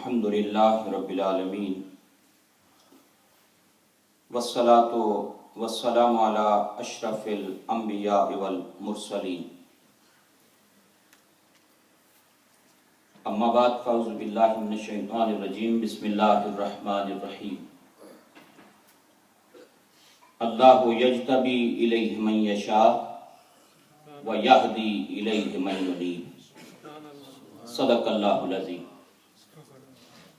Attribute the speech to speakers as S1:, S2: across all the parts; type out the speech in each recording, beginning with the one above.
S1: الحمدللہ رب العالمین والصلاة والسلام علی اشرف الانبیاء والمرسلین اما بعد فاعوذ باللہ من الشیطان الرجیم بسم اللہ الرحمن الرحیم اللہ یجتبی الیہ من یشاء ویہدی الیہ من ینیب صدق اللہ العظیم۔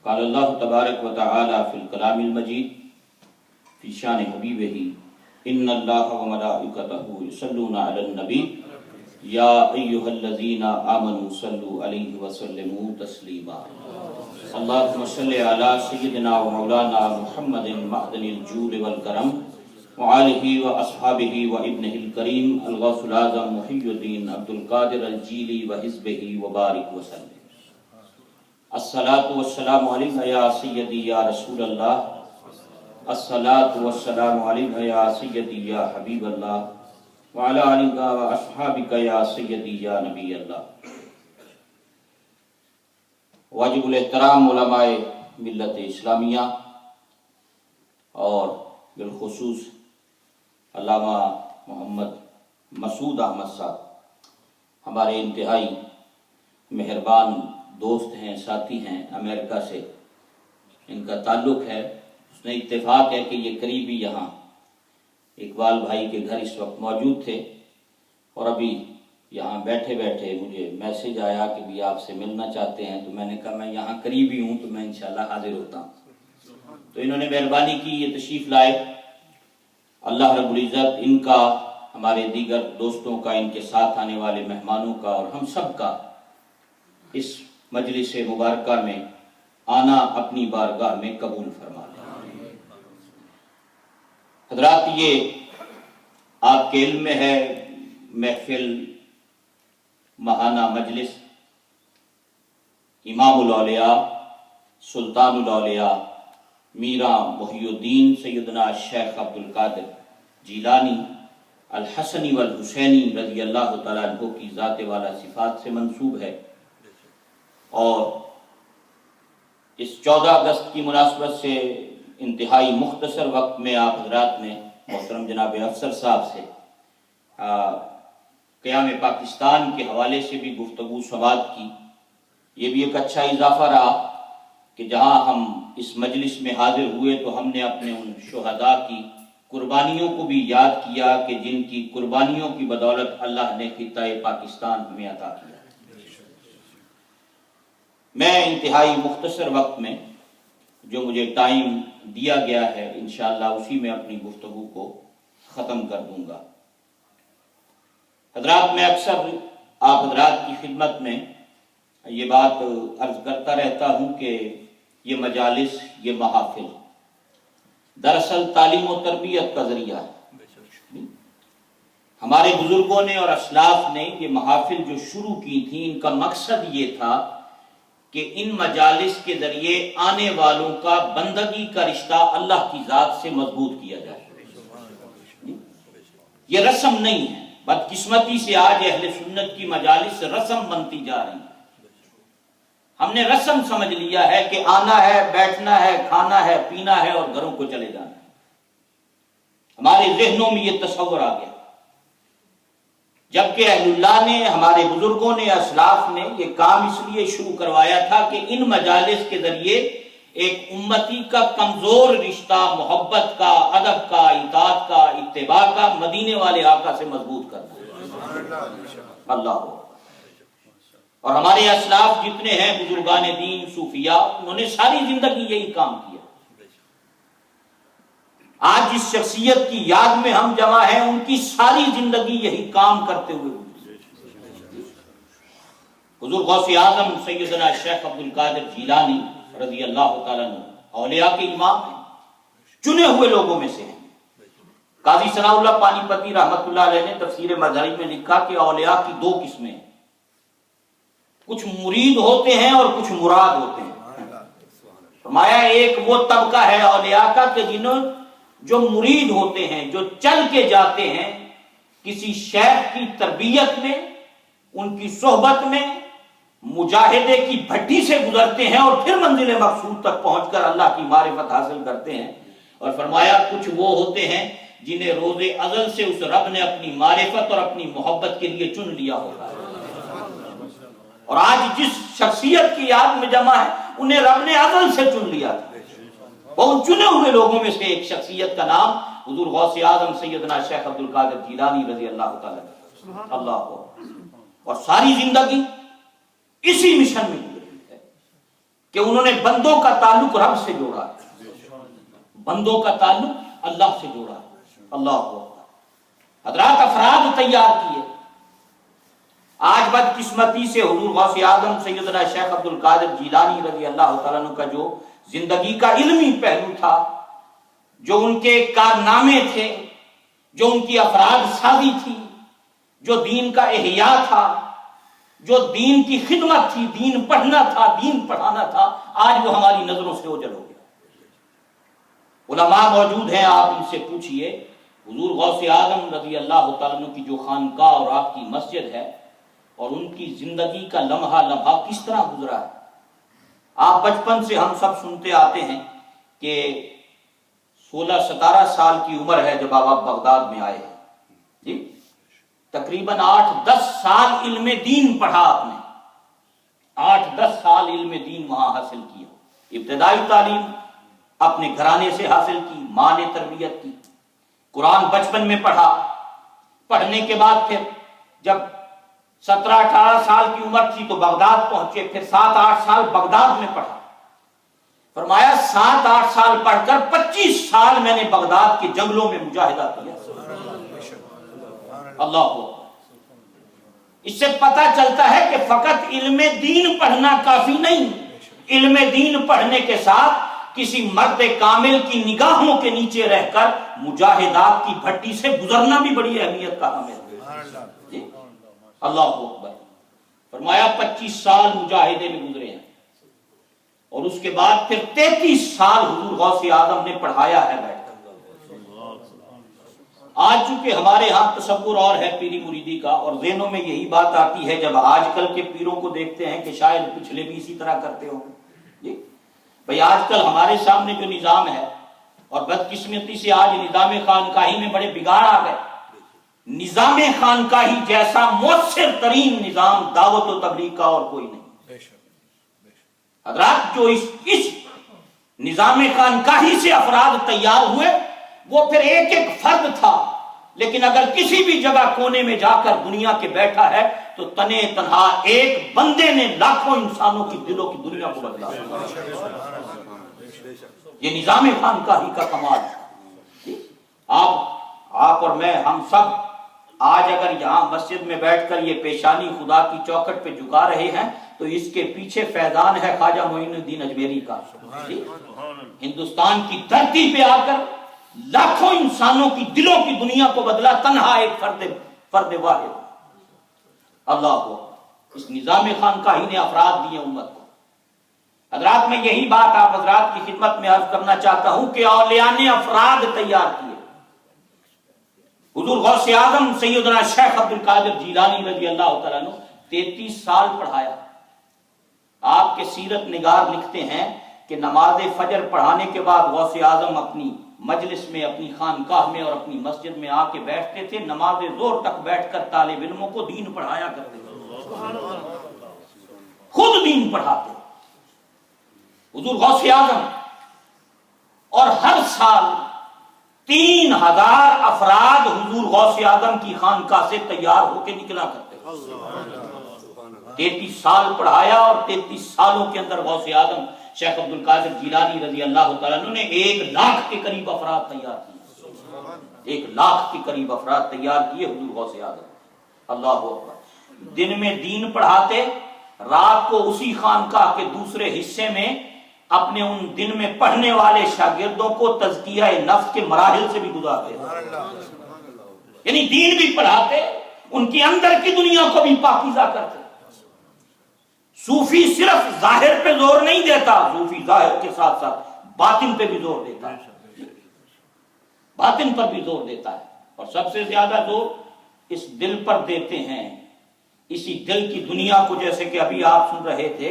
S1: قال اللہ تبارک و تعالی فی الکلام المجید فی شان حبیبہ ان اللہ و ملائکتہ یصلون علی النبی یا ایہا الذین آمنوا صلوا علیہ وسلموا تسلیما۔ اللہم صلی علی سیدنا و مولانا محمد معدن الجود والکرم وآلہ و اصحابہ و ابنہ الکریم الغوث العظم محی الدین عبد القادر الجیلی و حزبہ وبارک وسلم۔ الصلاة والسلام علیکہ یا سیدی یا رسول اللہ، الصلاة والسلام علیکہ یا سیدی یا حبیب اللہ، وعلی آلکہ و اصحابکہ یا سیدی یا نبی اللہ۔ واجب الاحترام علماء ملت اسلامیہ اور بالخصوص علامہ محمد مسعود احمد صاحب ہمارے انتہائی مہربان دوست ہیں، ساتھی ہیں، امریکہ سے ان کا تعلق ہے۔ اس نے اتفاق ہے کہ یہ قریبی یہاں اقبال بھائی کے گھر اس وقت موجود تھے اور ابھی یہاں بیٹھے بیٹھے مجھے میسج آیا کہ بھی آپ سے ملنا چاہتے ہیں، تو میں نے کہا میں یہاں قریبی ہوں تو میں انشاءاللہ حاضر ہوتا ہوں۔ تو انہوں نے مہربانی کی، یہ تشریف لائے۔ اللہ رب العزت ان کا، ہمارے دیگر دوستوں کا، ان کے ساتھ آنے والے مہمانوں کا اور ہم سب کا اس مجلس مبارکہ میں آنا اپنی بارگاہ میں قبول فرما لیں۔ حضرات، یہ آپ کے علم میں ہے محفل ماہانہ مجلس امام الاولیاء سلطان الاولیاء میرا محی الدین سیدنا شیخ عبد القادر جیلانی الحسنی والحسینی رضی اللہ تعالیٰ عنہ کی ذات والا صفات سے منسوب ہے، اور اس 14 اگست کی مناسبت سے انتہائی مختصر وقت میں آپ حضرات نے محترم جناب افسر صاحب سے قیام پاکستان کے حوالے سے بھی گفتگو سماعت کی۔ یہ بھی ایک اچھا اضافہ رہا کہ جہاں ہم اس مجلس میں حاضر ہوئے تو ہم نے اپنے ان شہداء کی قربانیوں کو بھی یاد کیا کہ جن کی قربانیوں کی بدولت اللہ نے خطہ پاکستان ہمیں عطا کیا۔ میں انتہائی مختصر وقت میں جو مجھے ٹائم دیا گیا ہے انشاءاللہ اسی میں اپنی گفتگو کو ختم کر دوں گا۔ حضرات، میں اکثر آپ حضرات کی خدمت میں یہ بات عرض کرتا رہتا ہوں کہ یہ مجالس، یہ محافل دراصل تعلیم و تربیت کا ذریعہ ہے۔ ہمارے بزرگوں نے اور اسلاف نے یہ محافل جو شروع کی تھی، ان کا مقصد یہ تھا کہ ان مجالس کے ذریعے آنے والوں کا بندگی کا رشتہ اللہ کی ذات سے مضبوط کیا جائے۔ یہ رسم نہیں ہے، بدقسمتی سے آج اہل سنت کی مجالس رسم بنتی جا رہی ہیں۔ ہم نے رسم سمجھ لیا ہے کہ آنا ہے، بیٹھنا ہے، کھانا ہے، پینا ہے اور گھروں کو چلے جانا ہے۔ ہمارے ذہنوں میں یہ تصور آ گیا، جبکہ اہل اللہ نے، ہمارے بزرگوں نے، اسلاف نے یہ کام اس لیے شروع کروایا تھا کہ ان مجالس کے ذریعے ایک امتی کا کمزور رشتہ محبت کا، ادب کا، اطاعت کا، اتباع کا مدینے والے آقا سے مضبوط کرنا ہے۔ اللہ۔ اور ہمارے اسلاف جتنے ہیں بزرگان دین، صوفیاء، انہوں نے ساری زندگی یہی کام کیا۔ آج جس شخصیت کی یاد میں ہم جمع ہیں، ان کی ساری زندگی یہی کام کرتے ہوئے حضور غوث اعظم سیدنا شیخ عبد القادر جیلانی رضی اللہ تعالیٰ عنہ اولیاء کے امام ہیں، چنے ہوئے لوگوں میں سے ہیں۔ قاضی ثناء اللہ پانی پتی رحمت اللہ علیہ نے تفسیر مظہری میں لکھا کہ اولیاء کی دو قسمیں ہیں، کچھ مرید ہوتے ہیں اور کچھ مراد ہوتے ہیں۔ فرمایا ایک وہ طبقہ ہے اولیاء کا کہ جنہوں جو مرید ہوتے ہیں، جو چل کے جاتے ہیں کسی شیخ کی تربیت میں، ان کی صحبت میں، مجاہدے کی بھٹی سے گزرتے ہیں اور پھر منزل مقصود تک پہنچ کر اللہ کی معرفت حاصل کرتے ہیں. اور فرمایا کچھ وہ ہوتے ہیں جنہیں روز ازل سے اس رب نے اپنی معرفت اور اپنی محبت کے لیے چن لیا ہوگا. اور آج جس شخصیت کی یاد میں جمع ہے انہیں رب نے ازل سے چن لیا تھا. ان چنے ہوئے لوگوں میں سے ایک شخصیت کا نام حضور غوث اعظم سیدنا شیخ عبد القادر جیلانی رضی اللہ تعالی اللہ. اور ساری زندگی اسی مشن میں گزری ہے کہ انہوں نے بندوں کا تعلق رب سے جوڑا ہے, بندوں کا تعلق اللہ سے جوڑا ہے. اللہ حضرات افراد تیار کیے. آج بدقسمتی سے حضور غوث اعظم سیدنا شیخ عبد القادر جیلانی رضی اللہ تعالیٰ عنہ کا جو زندگی کا علمی پہلو تھا, جو ان کے کارنامے تھے, جو ان کی افراد سازی تھی, جو دین کا احیاء تھا, جو دین کی خدمت تھی, دین پڑھنا تھا, دین پڑھانا تھا, آج وہ ہماری نظروں سے اوجھل ہو گیا. علماء موجود ہیں, آپ ان سے پوچھئے حضور غوث اعظم رضی اللہ تعالیٰ عنہ کی جو خانقاہ اور آپ کی مسجد ہے اور ان کی زندگی کا لمحہ لمحہ کس طرح گزرا ہے. آپ بچپن سے ہم سب سنتے آتے ہیں کہ 16-17 سال کی عمر ہے جب آپ بغداد میں آئے ہیں جی. تقریباً 8-10 سال علم دین پڑھا آپ نے, 8-10 سال علم دین وہاں حاصل کیا. ابتدائی تعلیم اپنے گھرانے سے حاصل کی, ماں نے تربیت کی. قرآن بچپن میں پڑھا, پڑھنے کے بعد پھر جب 17-18 سال کی عمر تھی تو بغداد پہنچے, پھر 7-8 سال بغداد میں پڑھا. فرمایا 7-8 سال پڑھ کر 25 سال میں نے بغداد کے جنگلوں میں مجاہدہ کیا. اللہ. اس سے پتہ چلتا ہے کہ فقط علم دین پڑھنا کافی نہیں, علم دین پڑھنے کے ساتھ کسی مرد کامل کی نگاہوں کے نیچے رہ کر مجاہدات کی بھٹی سے گزرنا بھی بڑی اہمیت کا حامل ہے. اللہ اکبر. فرمایا 25 سال مجاہدے میں گزرے ہیں اور اس کے بعد پھر 33 سال حضور غوث اعظم نے پڑھایا ہے بیٹھ کر. آج چونکہ ہمارے ہاں تصور اور ہے پیری مریدی کا, اور ذہنوں میں یہی بات آتی ہے جب آج کل کے پیروں کو دیکھتے ہیں کہ شاید پچھلے بھی اسی طرح کرتے ہوں جی. بھئی آج کل ہمارے سامنے جو نظام ہے, اور بدقسمتی سے آج نظام خانقاہی میں بڑے بگاڑ آ گئے. نظام خانقاہی جیسا مؤثر ترین نظام دعوت و تبلیغ کا اور کوئی نہیں. حضرات جو اس نظام خانقاہی سے افراد تیار ہوئے وہ پھر ایک ایک فرد تھا, لیکن اگر کسی بھی جگہ کونے میں جا کر دنیا کے بیٹھا ہے تو تنے تنہا ایک بندے نے لاکھوں انسانوں کی دلوں کی دنیا کو بدلا. یہ نظام خانقاہی کا کمال ہے. آپ اور میں, ہم سب آج اگر یہاں مسجد میں بیٹھ کر یہ پیشانی خدا کی چوکھٹ پہ جھکا رہے ہیں تو اس کے پیچھے فیضان ہے خواجہ معین الدین اجمیری کا. ہندوستان کی دھرتی پہ آ کر لاکھوں انسانوں کی دلوں کی دنیا کو بدلا تنہا ایک فرد واحد. اللہ کو اس نظام خانقاہی نے افراد دیے امت کو. حضرات میں یہی بات آپ حضرات کی خدمت میں عرض کرنا چاہتا ہوں کہ اولیاء نے افراد تیار کیے. حضور غوث اعظم سیدنا شیخ عبد القادر جیلانی رضی اللہ تعالیٰ عنہ 33 سال پڑھایا. آپ کے سیرت نگار لکھتے ہیں کہ نماز فجر پڑھانے کے بعد غوث اعظم اپنی مجلس میں, اپنی خانقاہ میں اور اپنی مسجد میں آ کے بیٹھتے تھے. نماز ظہر تک بیٹھ کر طالب علموں کو دین پڑھایا کرتے تھے, خود دین پڑھاتے حضور غوث اعظم. اور ہر سال 3000 افراد حضور غوث اعظم کی خانقاہ سے تیار ہو کے نکلا کرتے. 33 سال پڑھایا اور 33 سالوں کے اندر غوث اعظم شیخ عبد القادر جیلانی رضی اللہ تعالیٰ عنہ نے 1 لاکھ کے قریب افراد تیار کیے. 1 لاکھ کے قریب افراد تیار کیے حضور غوث اعظم. اللہ اکبر. دن میں دین پڑھاتے, رات کو اسی خانقاہ کے دوسرے حصے میں اپنے ان دن میں پڑھنے والے شاگردوں کو تزکیہ نفس کے مراحل سے بھی گزارتے, یعنی دین بھی پڑھاتے, ان کی اندر کی دنیا کو بھی پاکیزہ کرتے. صوفی صرف ظاہر پہ زور نہیں دیتا, صوفی ظاہر کے ساتھ ساتھ باطن پہ بھی زور دیتا ہے, باطن پر بھی زور دیتا ہے. اور سب سے زیادہ زور اس دل پر دیتے ہیں اسی دل کی دنیا کو، جیسے کہ ابھی آپ سن رہے تھے،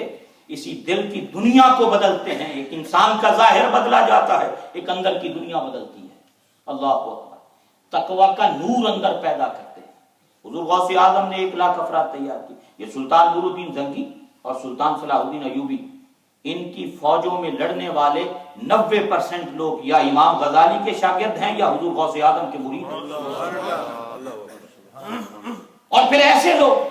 S1: اسی دل کی دنیا کو بدلتے ہیں. ایک انسان کا ظاہر بدلا جاتا ہے، ایک اندر کی دنیا بدلتی ہے. اللہ اکبر. تقوی کا نور اندر پیدا کرتے ہیں. حضور غوث اعظم نے 1,00,000 افراد تیار کی. یہ سلطان نور الدین زنگی اور سلطان صلاح الدین ایوبی، ان کی فوجوں میں لڑنے والے 90% لوگ یا امام غزالی کے شاگرد ہیں یا حضور غوث اعظم کے مرید ہیں. اور پھر ایسے لوگ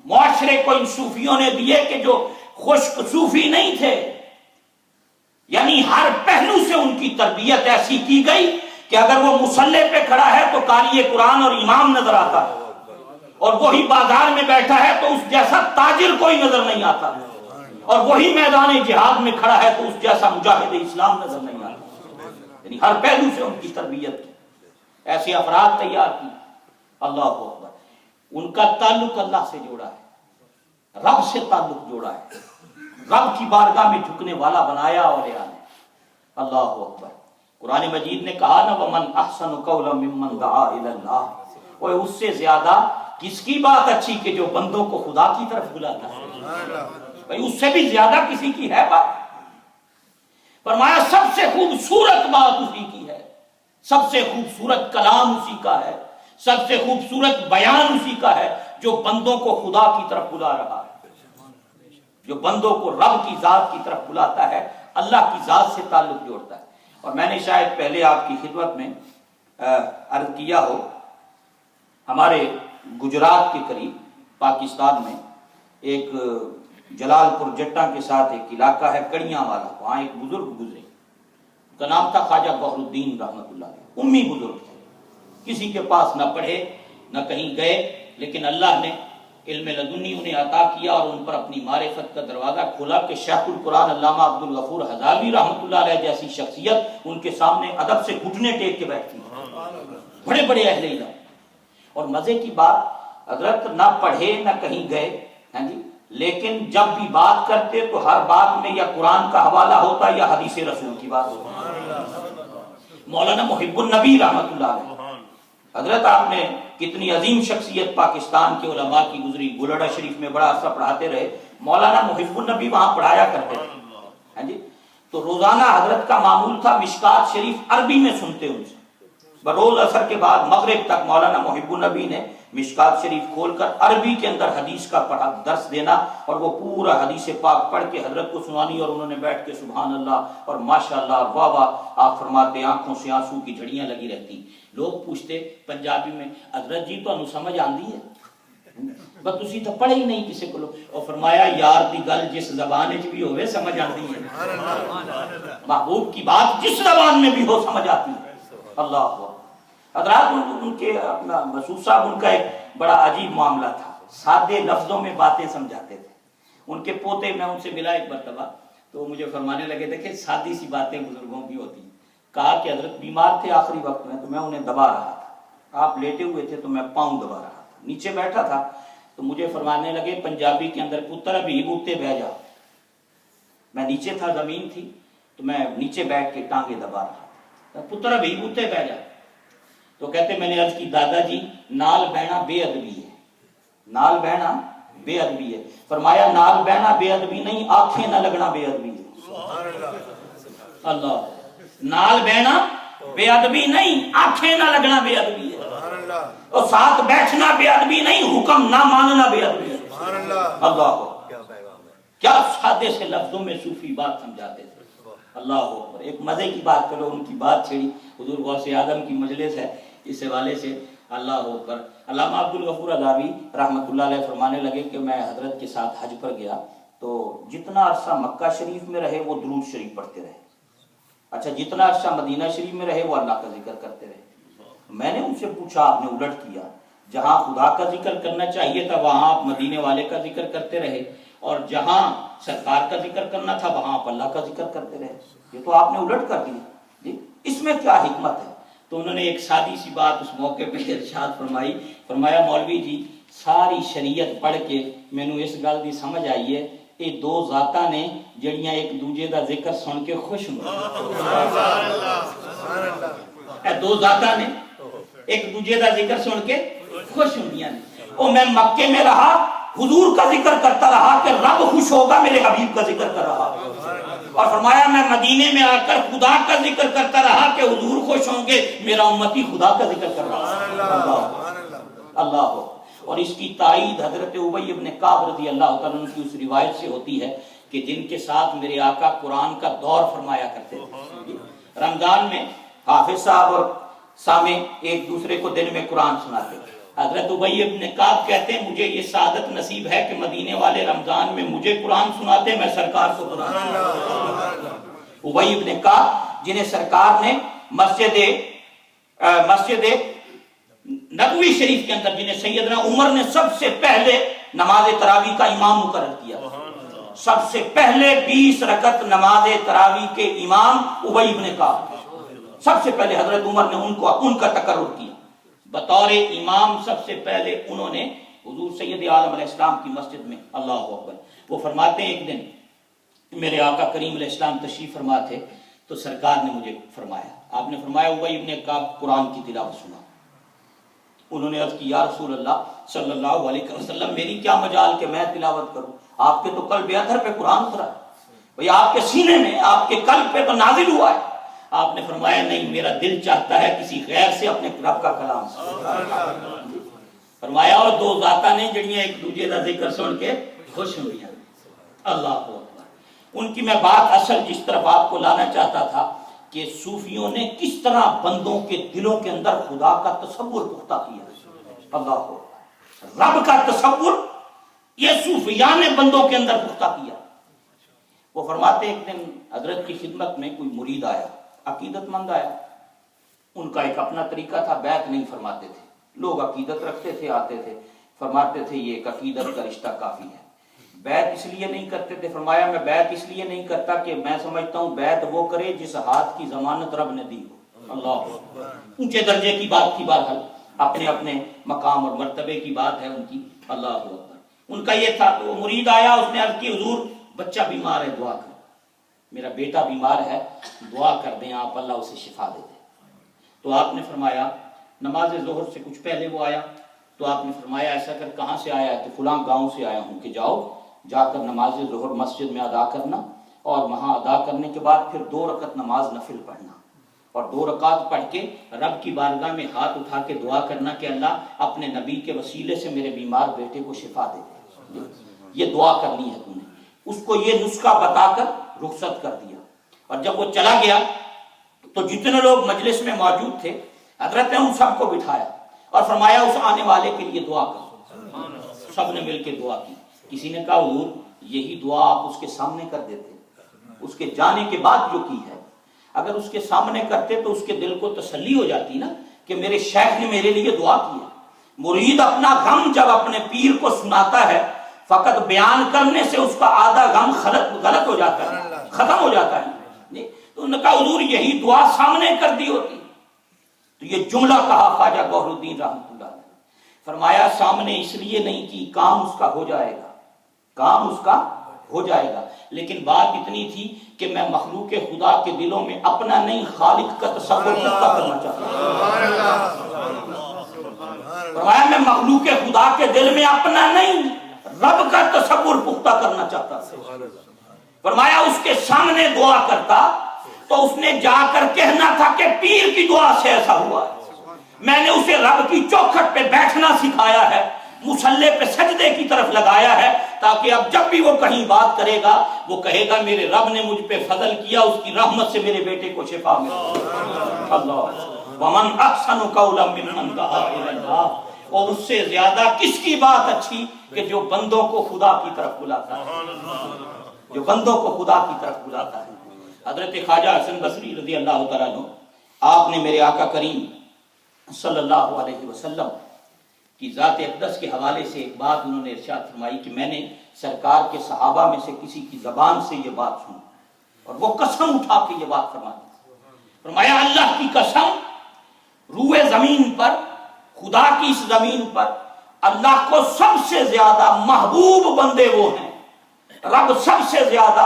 S1: معاشرے کو ان صوفیوں نے دیے کہ جو خشک صوفی نہیں تھے، یعنی ہر پہلو سے ان کی تربیت ایسی کی گئی کہ اگر وہ مصلی پہ کھڑا ہے تو قاری قرآن اور امام نظر آتا ہے، اور وہی بازار میں بیٹھا ہے تو اس جیسا تاجر کوئی نظر نہیں آتا، اور وہی میدان جہاد میں کھڑا ہے تو اس جیسا مجاہد اسلام نظر نہیں آتا. یعنی ہر پہلو سے ان کی تربیت کی، ایسے افراد تیار کی. اللہ اکبر. ان کا تعلق اللہ سے جوڑا ہے، رب سے تعلق جوڑا ہے، رب کی بارگاہ میں جھکنے والا بنایا اور نے. اللہ اکبر. قرآن مجید نے کہا نا وَمَنْ أَحْسَنُ قَوْلًا مِّمَّنْ دَعَا إِلَى اللَّهِ، وہ اس سے زیادہ کس کی بات اچھی کہ جو بندوں کو خدا کی طرف بلاتا ہے. بھئی اس سے بھی زیادہ کسی کی ہے بات؟ فرمایا سب سے خوبصورت بات اسی کی ہے، سب سے خوبصورت کلام اسی کا ہے، سب سے خوبصورت بیان اسی کا ہے جو بندوں کو خدا کی طرف بلا رہا ہے، جو بندوں کو رب کی ذات کی طرف بلاتا ہے، اللہ کی ذات سے تعلق جوڑتا ہے. اور میں نے شاید پہلے آپ کی خدمت میں عرض کیا ہو، ہمارے گجرات کے قریب پاکستان میں ایک جلال پور جٹا کے ساتھ ایک علاقہ ہے کڑیاں والا، وہاں ایک بزرگ گزرے، ان کا نام تھا خواجہ گوہر الدین رحمۃ اللہ علیہ. امی بزرگ تھے، کسی کے پاس نہ پڑھے نہ کہیں گئے، لیکن اللہ نے علم لدنی انہیں عطا کیا اور ان پر اپنی معرفت کا دروازہ کھولا کہ شیخ القرآن علامہ عبد الغفور حضاوی رحمۃ اللہ علیہ جیسی شخصیت ان کے سامنے ادب سے گھٹنے ٹیک کے بیٹھتی ہیں، بڑے بڑے اہل علم. اور مزے کی بات، حضرت نہ پڑھے نہ کہیں گئے، ہاں جی، لیکن جب بھی بات کرتے تو ہر بات میں یا قرآن کا حوالہ ہوتا یا حدیث رسول کی بات ہوتی. مولانا محب النبی رحمۃ اللہ علیہ، حضرت آپ نے کتنی عظیم شخصیت پاکستان کے علماء کی گزری. گولڑا شریف میں بڑا عرصہ پڑھاتے رہے. مولانا محب النبی وہاں پڑھایا کرتے تھے، ہاں جی. تو روزانہ حضرت کا معمول تھا مشکات شریف عربی میں سنتے ان سے. بروز اثر کے بعد مغرب تک مولانا محب النبی نے مشکات شریف کھول کر عربی کے اندر حدیث کا درس دینا اور وہ پورا حدیث پاک پڑھ کے حضرت کو سنانی، اور انہوں نے بیٹھ کے سبحان اللہ اور ماشاء اللہ اور واہ واہ آپ فرماتے، آنکھوں سے آنسو کی جھڑیاں لگی رہتی. لوگ پوچھتے پنجابی میں حضرت جی تو سمجھ آندی ہے؟ بس تسی تو پڑھے ہی نہیں کسی کو. اور فرمایا یار دی گل جس زبان وچ بھی ہوے سمجھ آندی ہے، محبوب کی بات جس زبان میں بھی ہو سمجھ آتی ہے. اللہ اکبر. حضرات ان کے اپنا مسعود صاحب، ان کا ایک بڑا عجیب معاملہ تھا، سادے لفظوں میں باتیں سمجھاتے تھے. ان کے پوتے، میں ان سے ملا ایک مرتبہ تو مجھے فرمانے لگے دیکھیں سادی سی باتیں بزرگوں کی ہوتی ہیں. کہا کہ حضرت بیمار تھے آخری وقت میں تو میں انہیں دبا رہا تھا، آپ لیٹے ہوئے تھے تو میں پاؤں دبا رہا تھا، نیچے بیٹھا تھا تو مجھے فرمانے لگے پنجابی کے اندر پتر ابھی بوتے بہ جا. میں نیچے تھا، زمین تھی، تو میں نیچے بیٹھ کے ٹانگیں دبا رہا تھا. پتر ابھی بوتے بہ جا. تو کہتے میں نے عرض کی دادا جی نال بہنا بے ادبی ہے، نال بہنا بے ادبی ہے. فرمایا نال بہنا بے ادبی نہیں، آنکھیں نہ لگنا بے ادبی ہے. اللہ، نال بہنا بے ادبی نہیں، آنکھیں نہ لگنا بے ادبی ہے، اور ساتھ بیٹھنا بے ادبی نہیں، حکم نہ ماننا بے ادبی ہے. اللہ، کیا سادے سے لفظوں میں صوفی بات سمجھاتے تھے. اللہ اکبر. ایک مزے کی بات کرو، ان کی بات چھیڑی، حضور غوث اعظم کی مجلس ہے اس حوالے سے. اللہ اکبر. علامہ عبد الغفور حضاوی رحمۃ اللہ علیہ فرمانے لگے کہ میں حضرت کے ساتھ حج پر گیا تو جتنا عرصہ مکہ شریف میں رہے وہ درود شریف پڑھتے رہے، اچھا جتنا عرصہ مدینہ شریف میں رہے وہ اللہ کا ذکر کرتے رہے. میں نے ان سے پوچھا، آپ نے الٹ کیا، جہاں خدا کا ذکر کرنا چاہیے تھا وہاں آپ مدینے والے کا ذکر کرتے رہے، اور جہاں سرکار کا ذکر کرنا تھا وہاں آپ اللہ کا ذکر کرتے رہے. یہ تو آپ نے الٹ کر دیا جی، اس میں کیا حکمت ہے؟ تو انہوں نے ایک سادی سی بات اس موقع پہ ارشاد فرمائی. فرمایا مولوی جی ساری شریعت پڑھ کے مینوں اس گل دی سمجھ آئی ہے یہ دو ذاتاں نے جڑیاں ایک دوجے دا ذکر سن کے خوش ہوندیاں. اے دو ذاتاں نے ایک دوجے دا ذکر سن کے خوش ہوندیاں. او میں مکے میں رہا حضور کا ذکر کرتا رہا کہ رب خوش ہوگا میرے حبیب کا ذکر کر رہا، اور فرمایا میں مدینے میں آ کر خدا کا ذکر کرتا رہا کہ حضور خوش ہوں گے میرا امتی خدا کا ذکر کر رہا۔ اللہ ہو۔ اور اس کی تائید حضرت ابی بن کعب رضی اللہ تعالیٰ عنہ کی اس روایت سے ہوتی ہے کہ جن کے ساتھ میرے آقا قرآن کا دور فرمایا کرتے تھے۔ رمضان میں حافظ صاحب اور سامع ایک دوسرے کو دن میں قرآن سناتے تھے۔ حضرت ابی بن کعب کہتے ہیں مجھے یہ سعادت نصیب ہے کہ مدینے والے رمضان میں مجھے قرآن سناتے، میں سرکار کو قرآن سناتا۔ ابی بن کعب جنہیں سرکار نے مسجد نبوی شریف کے اندر، جنہیں سیدنا عمر نے سب سے پہلے نماز تراویح کا امام مقرر کیا، سب سے پہلے 20 رکعت نماز تراویح کے امام ابی بن کعب، سب سے پہلے حضرت عمر نے ان کا تقرر کیا بطور امام۔ سب سے پہلے انہوں نے حضور سید عالم علیہ السلام کی مسجد میں، اللہ اکبر، وہ فرماتے ہیں ایک دن میرے آقا کریم علیہ السلام تشریف فرما تھے تو سرکار نے مجھے فرمایا، آپ نے فرمایا ابی بن کعب قرآن کی تلاوت سنا۔ انہوں نے عرض کی یا رسول اللہ صلی اللہ علیہ وسلم میری کیا مجال کہ میں تلاوت کروں، آپ کے تو قلب ادھر پہ قرآن اترا ہے بھئی، آپ کے سینے میں، آپ کے قلب پہ تو نازل ہوا ہے۔ آپ نے فرمایا نہیں، میرا دل چاہتا ہے کسی غیر سے اپنے رب کا کلام سنوں۔ فرمایا اور دو ذاتاں نے جڑیاں ایک دوسرے کا ذکر سن کے خوش ہوئی ہیں۔ اللہ اکبر۔ ان کی میں بات اصل جس طرف آپ کو لانا چاہتا تھا کہ صوفیوں نے کس طرح بندوں کے دلوں کے اندر خدا کا تصور پختہ کیا۔ اللہ اکبر۔ رب کا تصور یہ صوفیان نے بندوں کے اندر پختہ کیا۔ وہ فرماتے ایک دن حضرت کی خدمت میں کوئی مرید آیا، عقیدت مند آیا، ان کا ایک اپنا طریقہ تھا، بیعت نہیں فرماتے تھے، لوگ عقیدت رکھتے تھے، آتے تھے، فرماتے تھے یہ ایک عقیدت کا رشتہ کافی ہے، بیعت اس لیے نہیں کرتے تھے۔ فرمایا میں بیعت اس لیے نہیں کرتا کہ میں سمجھتا ہوں بیعت وہ کرے جس ہاتھ کی ضمانت رب نے دی ہو۔ اللہ، اونچے درجے کی بات تھی، بہرحال اپنے اپنے مقام اور مرتبے کی بات ہے ان کی۔ اللہ اکبر۔ ان کا یہ تھا تو وہ مرید آیا، اس نے عرض کی حضور بچہ بیمار ہے، دعا کر، میرا بیٹا بیمار ہے، دعا کر دیں آپ، اللہ اسے شفا دے دے۔ تو آپ نے فرمایا نماز ظہر سے کچھ پہلے وہ آیا، تو آپ نے فرمایا ایسا کر کہاں سے آیا ہے؟ کہ فلاں گاؤں سے آیا ہوں، کہ جاؤ جا کر نماز ظہر مسجد میں ادا کرنا، اور وہاں ادا کرنے کے بعد پھر 2 رکعت نماز نفل پڑھنا، اور 2 رکعت پڑھ کے رب کی بارگاہ میں ہاتھ اٹھا کے دعا کرنا کہ اللہ اپنے نبی کے وسیلے سے میرے بیمار بیٹے کو شفا دے دے۔ یہ دعا کرنی ہے تم نے۔ اس کو یہ نسخہ بتا کر رخصت کر دیا، اور جب وہ چلا گیا تو جتنے لوگ مجلس میں موجود تھے حضرت نے ان سب کو بٹھایا اور فرمایا اس آنے والے کے لیے دعا کرو۔ سب نے مل کے دعا کی۔ کسی نے کہا حضور یہی دعا آپ اس کے سامنے کر دیتے، اس کے جانے کے بعد جو کی ہے، اگر اس کے سامنے کرتے تو اس کے دل کو تسلی ہو جاتی نا کہ میرے شیخ نے میرے لیے دعا کی ہے۔ مرید اپنا غم جب اپنے پیر کو سناتا ہے فقط بیان کرنے سے اس کا آدھا غم غلط ہو جاتا ہے، ختم ہو جاتا ہے۔ تو انہوں نے کہا حضور یہی دعا سامنے کر دی ہوتی تو یہ جملہ کہا خواجہ گوہر الدین رحمۃ اللہ نے، فرمایا سامنے اس لیے نہیں کی، کام اس کا ہو جائے گا، کام اس کا ہو جائے گا، لیکن بات اتنی تھی کہ میں مخلوق خدا کے دلوں میں اپنا نہیں خالق کا تصور پختہ کرنا چاہتا ہوں۔ فرمایا میں مخلوق خدا کے دل میں اپنا نہیں رب کا تصور پختہ کرنا چاہتا تھا۔ فرمایا اس کے سامنے دعا کرتا تو اس نے جا کر کہنا تھا کہ پیر کی دعا سے ایسا ہوا ہے، میں نے اسے رب کی چوکھٹ پہ بیٹھنا سکھایا ہے، مصلے پہ سجدے کی طرف لگایا ہے، تاکہ اب جب بھی وہ کہیں بات کرے گا وہ کہے گا میرے رب نے مجھ پہ فضل کیا، اس کی رحمت سے میرے بیٹے کو شفا ملا۔ اللہ ومن احسن قولا ممن دعا الی اللہ، اور اس سے زیادہ کس کی بات اچھی کہ جو بندوں کو خدا کی طرف بلاتا ہے، جو بندوں کو خدا کی طرف بلاتا ہے۔ حضرت خواجہ حسن بصری رضی اللہ تعالیٰ عنہ، آپ نے میرے آقا کریم صلی اللہ علیہ وسلم کی ذات اقدس کے حوالے سے ایک بات انہوں نے ارشاد فرمائی کہ میں نے سرکار کے صحابہ میں سے کسی کی زبان سے یہ بات سنی اور وہ قسم اٹھا کے یہ بات فرمایا اللہ کی قسم، روئے زمین پر، خدا کی اس زمین پر اللہ کو سب سے زیادہ محبوب بندے وہ ہیں، رب سب سے زیادہ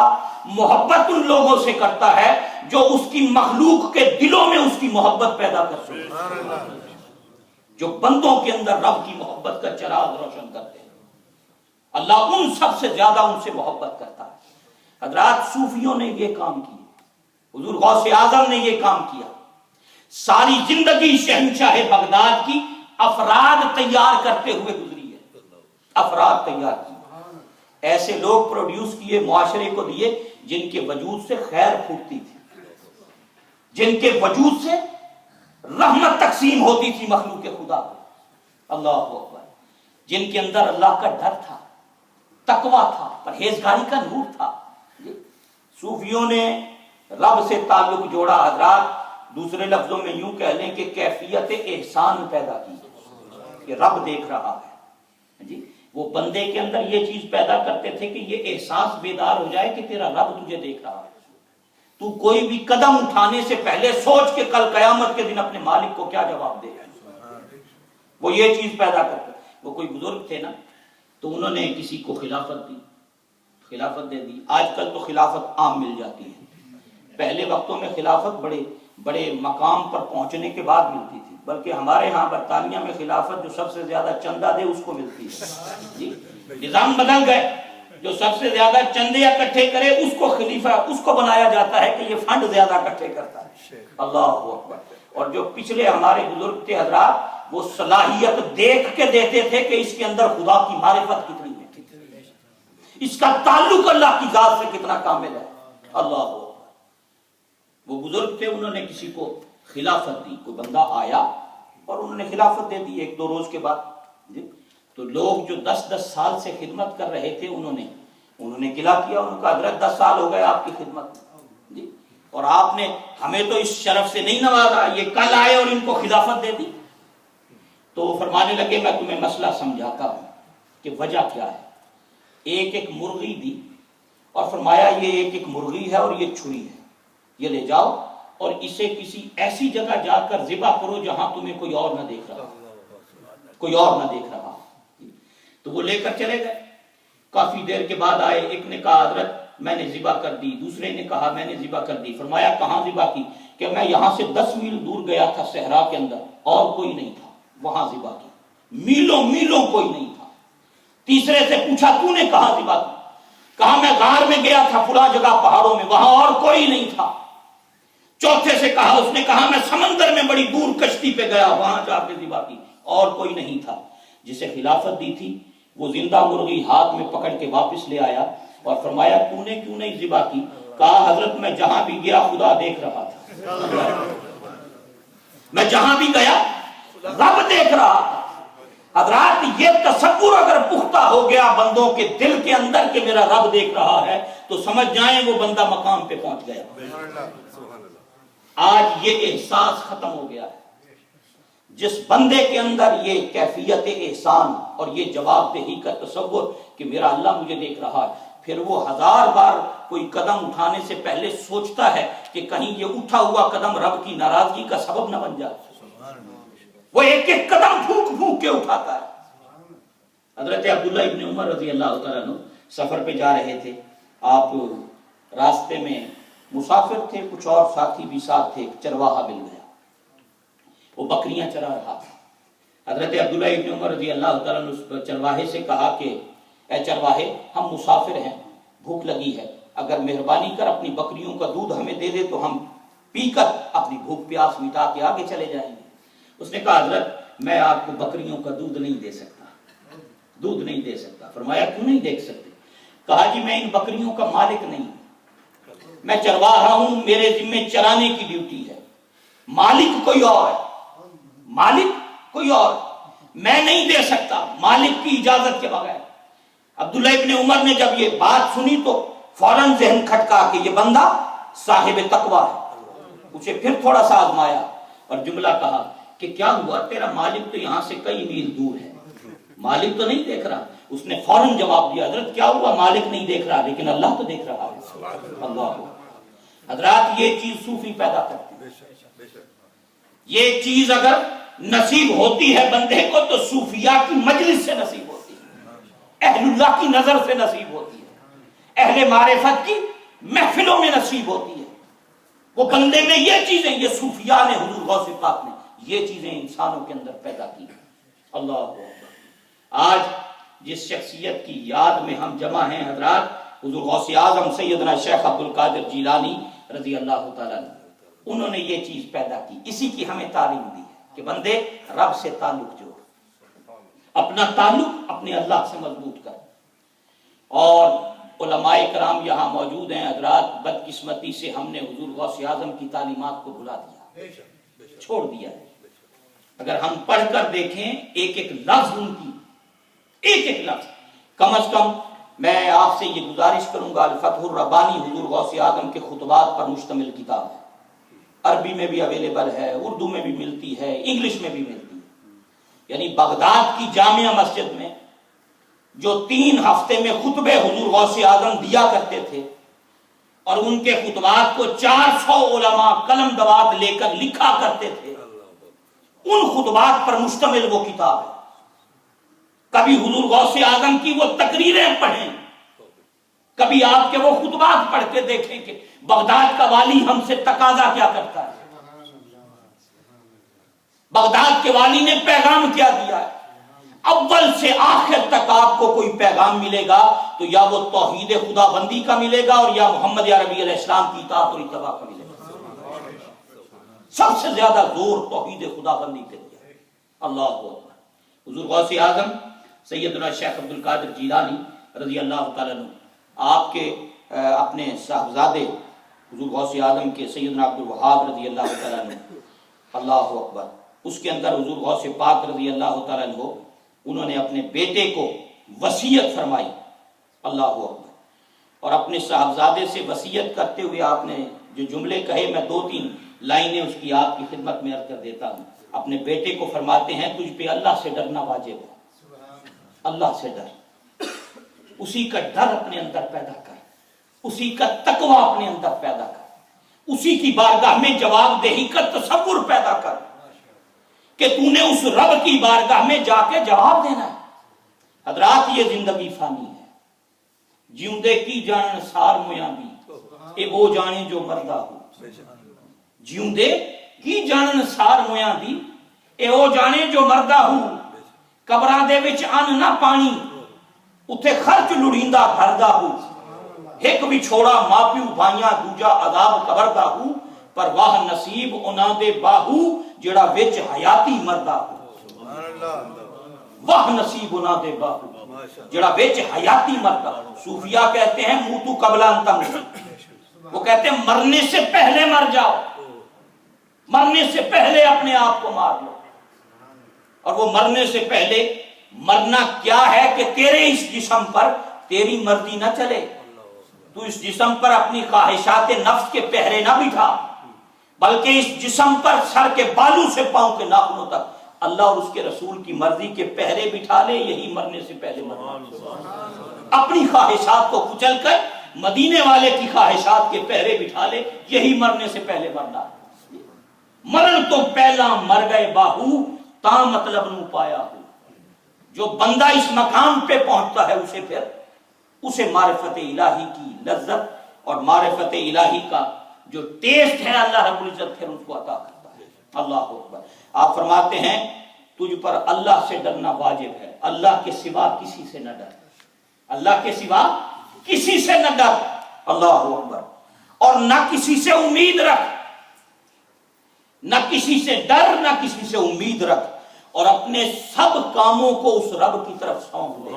S1: محبت ان لوگوں سے کرتا ہے جو اس کی مخلوق کے دلوں میں اس کی محبت پیدا کرتے ہیں، جو بندوں کے اندر رب کی محبت کا چراغ روشن کرتے ہیں۔ اللہ ان سب سے زیادہ ان سے محبت کرتا ہے۔ حضرات صوفیوں نے یہ کام کیا، حضور غوث اعظم نے یہ کام کیا، ساری زندگی شہنشاہ بغداد کی افراد تیار کرتے ہوئے گزری ہے، افراد تیار کی، ایسے لوگ پروڈیوس کیے، معاشرے کو دیے جن کے وجود سے خیر پھوٹتی تھی، جن کے وجود سے رحمت تقسیم ہوتی تھی مخلوق خدا کو، اللہ اکبر، جن کے اندر اللہ کا ڈر تھا، تقوی تھا، پرہیزگاری کا نور تھا۔ صوفیوں نے رب سے تعلق جوڑا حضرات، دوسرے لفظوں میں یوں کہہ لیں کہ کیفیت احسان پیدا کی کہ رب دیکھ رہا ہے جی۔ وہ بندے کے اندر یہ چیز پیدا کرتے تھے کہ یہ احساس بیدار ہو جائے کہ تیرا رب تجھے دیکھ رہا ہے، تو کوئی بھی قدم اٹھانے سے پہلے سوچ کے کل قیامت کے دن اپنے مالک کو کیا جواب دے گا، وہ یہ چیز پیدا کرتے۔ وہ کوئی بزرگ تھے نا، تو انہوں نے کسی کو خلافت دی، خلافت دے دی۔ آج کل تو خلافت عام مل جاتی ہے، پہلے وقتوں میں خلافت بڑے بڑے مقام پر پہنچنے کے بعد ملتی تھی، بلکہ ہمارے ہاں برطانیہ میں خلافت جو سب سے زیادہ چندہ دے اس کو ملتی ہے جی، نظام بدل گئے، جو سب سے زیادہ چندے اکٹھے کرے اس کو خلیفہ، اس کو بنایا جاتا ہے کہ یہ فنڈ زیادہ اکٹھے کرتا ہے، اللہ اکبر۔ اور جو پچھلے ہمارے بزرگ تھے حضرات، وہ صلاحیت دیکھ کے دیتے تھے کہ اس کے اندر خدا کی معرفت کتنی ہے، اس کا تعلق اللہ کی ذات سے کتنا کامل ہے، اللہ اکبر۔ وہ بزرگ تھے، انہوں نے کسی کو خلافت دی، کوئی بندہ آیا اور انہوں نے خلافت دے دی 1-2 روز کے بعد جی۔ تو لوگ جو 10-10 سال سے خدمت کر رہے تھے انہوں نے گلا کیا، انہوں نے کہا حضرت 10 سال ہو گئے آپ کی خدمت جی، اور آپ نے ہمیں تو اس شرف سے نہیں نوازا، یہ کل آئے اور ان کو خلافت دے دی۔ تو وہ فرمانے لگے میں تمہیں مسئلہ سمجھاتا ہوں کہ وجہ کیا ہے۔ ایک مرغی دی اور فرمایا یہ ایک مرغی ہے اور یہ چھری ہے، یہ لے جاؤ اور اسے کسی ایسی جگہ جا کر ذبح کرو جہاں تمہیں کوئی اور نہ دیکھ رہا، کوئی اور نہ دیکھ رہا۔ تو وہ لے کر چلے گئے، کافی دیر کے بعد آئے، ایک نے کہا حضرت میں نے ذبح کر دی، دوسرے نے کہا میں نے ذبح کر دی۔ فرمایا کہاں ذبح کی؟ کہ میں یہاں سے 10 میل دور گیا تھا صحرا کے اندر اور کوئی نہیں تھا، وہاں ذبح کی، میلوں میلوں کوئی نہیں تھا۔ تیسرے سے پوچھا تو نے کہاں ذبح کی؟ کہا میں غار میں گیا تھا فلاں جگہ پہاڑوں میں، وہاں اور کوئی نہیں تھا۔ چوتھے سے کہا، اس نے کہا میں سمندر میں بڑی دور کشتی پہ گیا، وہاں جا کے ذبح کی، اور کوئی نہیں تھا۔ جسے خلافت دی تھی وہ زندہ مرغی ہاتھ میں پکڑ کے واپس لے آیا اور فرمایا تو نے کیوں نہیں ذبح کی؟ کہا حضرت میں جہاں بھی گیا خدا دیکھ رہا تھا، میں جہاں بھی گیا رب دیکھ رہا تھا۔ حضرات یہ تصور اگر پختہ ہو گیا بندوں کے دل کے اندر کہ میرا رب دیکھ رہا ہے تو سمجھ جائیں وہ بندہ مقام پہ پہنچ گیا۔ آج یہ احساس ختم ہو گیا ہے۔ جس بندے کے اندر یہ کیفیت احسان اور یہ جواب دہی کا تصور کہ میرا اللہ مجھے دیکھ رہا ہے، پھر وہ 1000 بار کوئی قدم اٹھانے سے پہلے سوچتا ہے کہ کہیں یہ اٹھا ہوا قدم رب کی ناراضگی کا سبب نہ بن جائے۔ وہ ایک ایک قدم پھونک پھونک کے اٹھاتا ہے۔ حضرت عبداللہ ابن عمر رضی اللہ تعالیٰ عنہ سفر پہ جا رہے تھے، آپ راستے میں مسافر تھے، کچھ اور ساتھی بھی ساتھ تھے، چرواہا مل گیا، وہ بکریاں چرا رہا تھا۔ حضرت عبداللہ ابن عمر رضی اللہ تعالیٰ نے اس چرواہے سے کہا کہ اے چرواہے ہم مسافر ہیں، بھوک لگی ہے، اگر مہربانی کر اپنی بکریوں کا دودھ ہمیں دے دے تو ہم پی کر اپنی بھوک پیاس مٹا کے آگے چلے جائیں گے۔ اس نے کہا حضرت میں آپ کو بکریوں کا دودھ نہیں دے سکتا، دودھ نہیں دے سکتا۔ فرمایا کیوں نہیں دے سکتے؟ کہا جی میں ان بکریوں کا مالک نہیں، میں چرواہا ہوں، میرے ذمہ چرانے کی ڈیوٹی ہے، مالک کوئی اور ہے، مالک کوئی اور، میں نہیں دے سکتا مالک کی اجازت کے بغیر۔ عبداللہ ابن عمر نے جب یہ بات سنی تو فوراً ذہن کھٹکا کہ یہ بندہ صاحب تقویٰ ہے۔ اسے پھر تھوڑا سا آزمایا اور جملہ کہا کہ کیا ہوا، تیرا مالک تو یہاں سے کئی میل دور ہے، مالک تو نہیں دیکھ رہا؟ اس نے فوراً جواب دیا حضرت کیا ہوا، مالک نہیں دیکھ رہا لیکن اللہ تو دیکھ رہا ہے۔ اللہ حضرات یہ چیز صوفی پیدا کرتی ہے۔ یہ چیز اگر نصیب ہوتی ہے بندے کو تو صوفیاء کی مجلس سے نصیب ہوتی ہے، اہل اللہ کی نظر سے نصیب ہوتی ہے، اہل معرفت کی محفلوں میں نصیب ہوتی ہے۔ وہ بندے میں یہ چیزیں، یہ صوفیاء نے، حضور غوث پاک نے یہ چیزیں انسانوں کے اندر پیدا کی۔ اللہ اکبر۔ آج جس شخصیت کی یاد میں ہم جمع ہیں حضرات، حضور غوث اعظم سیدنا شیخ عبد القادر جیلانی رضی اللہ تعالیٰ عنہ، انہوں نے یہ چیز پیدا کی، اسی کی ہمیں تعلیم دی ہے کہ بندے رب سے تعلق جوڑ، اپنا تعلق اپنے اللہ سے مضبوط کر۔ اور علماء کرام یہاں موجود ہیں حضرات، بدقسمتی سے ہم نے حضور غوث اعظم کی تعلیمات کو بھلا دیا، چھوڑ دیا ہے۔ اگر ہم پڑھ کر دیکھیں ایک ایک لفظ ان کی، ایک ایک لفظ، کم از کم میں آپ سے یہ گزارش کروں گا، الفتح الربانی حضور غوث اعظم کے خطبات پر مشتمل کتاب ہے، عربی میں بھی اویلیبل ہے، اردو میں بھی ملتی ہے، انگلش میں بھی ملتی ہے۔ یعنی بغداد کی جامعہ مسجد میں جو 3 ہفتے میں خطبے حضور غوث اعظم دیا کرتے تھے، اور ان کے خطبات کو 400 علماء قلم دوات لے کر لکھا کرتے تھے، ان خطبات پر مشتمل وہ کتاب ہے۔ کبھی حضور غوث اعظم کی وہ تقریریں پڑھیں، کبھی آپ کے وہ خطبات پڑھ کے دیکھیں کہ بغداد کا والی ہم سے تقاضا کیا کرتا ہے، بغداد کے والی نے پیغام کیا دیا ہے۔ اول سے آخر تک آپ کو کوئی پیغام ملے گا تو یا وہ توحید خدا بندی کا ملے گا، اور یا محمد عربی علیہ السلام کی اطاعت اور اتباع کا ملے گا۔ سب سے زیادہ زور توحید خدا بندی پہ دیا۔ اللہ اکبر۔ حضور غوث اعظم سیدنا شیخ عبد القادر جیلانی رضی اللہ تعالیٰ عنہ، آپ کے اپنے صاحبزادے حضور غوث اعظم کے سیدنا عبد الوہاب رضی اللہ تعالیٰ عنہ، اللہ اکبر، اس کے اندر حضور غوث پاک رضی اللہ تعالیٰ عنہ انہوں نے اپنے بیٹے کو وصیت فرمائی، اللہ اکبر، اور اپنے صاحبزادے سے وصیت کرتے ہوئے آپ نے جو جملے کہے، میں 2-3 لائنیں اس کی آپ کی خدمت میں عرض کر دیتا ہوں۔ اپنے بیٹے کو فرماتے ہیں تجھ پہ اللہ سے ڈرنا واجب ہے، اللہ سے ڈر، اسی کا ڈر اپنے اندر پیدا کر، اسی کا تقوی اپنے اندر پیدا کر، اسی کی بارگاہ میں جواب دہی کا تصور پیدا کر کہ تو نے اس رب کی بارگاہ میں جا کے جواب دینا ہے۔ حضرات یہ زندگی فانی ہے، جیوندے کی جانن سار مویاں دی، اے وہ جانے جو مردہ ہو، جیوندے کی جانن سار مویاں دی، اے وہ جانے جو مردہ ہو، قبراں دے وچ ان نہ پانی، اتھے خرچ لڑیندا بھردا ہو، ایک بھی چھوڑا ماں پیو بھائیاں دوجا عذاب قبر دا ہو، پر واہ نصیب انہاں دے باہو جڑا وچ حیاتی مردہ ہو، واہ نصیب انہاں دے باہو جڑا وچ حیاتی مردہ ہو۔ صوفیاء کہتے ہیں موتو قبل ان تموتو، وہ کہتے ہیں مرنے سے پہلے مر جاؤ، مرنے سے پہلے اپنے آپ کو مار لو۔ اور وہ مرنے سے پہلے مرنا کیا ہے کہ تیرے اس جسم پر تیری مرضی نہ چلے، تو اس جسم پر اپنی خواہشات نفس کے پہرے نہ بٹھا، بلکہ اس جسم پر سر کے بالوں سے پاؤں کے ناخنوں تک اللہ اور اس کے رسول کی مرضی کے پہرے بٹھا لے، یہی مرنے سے پہلے مرنا۔ اپنی خواہشات کو کچل کر مدینے والے کی خواہشات کے پہرے بٹھا لے، یہی مرنے سے پہلے مرنا۔ مرن تو پہلا مر گئے باہو، تا مطلب نو پایا ہو۔ جو بندہ اس مقام پہ پہنچتا ہے اسے پھر اسے معرفت الہی کی لذت اور معرفت الہی کا جو ٹیسٹ ہے اللہ رب العزت پھر اس کو عطا کرتا ہے۔ اللہ اکبر۔ آپ فرماتے ہیں تجھ پر اللہ سے ڈرنا واجب ہے، اللہ کے سوا کسی سے نہ ڈر، اللہ کے سوا کسی سے نہ ڈر، اللہ اکبر، اور نہ کسی سے امید رکھ، نہ کسی سے ڈر نہ کسی سے امید رکھ، اور اپنے سب کاموں کو اس رب کی طرف سونپ دے،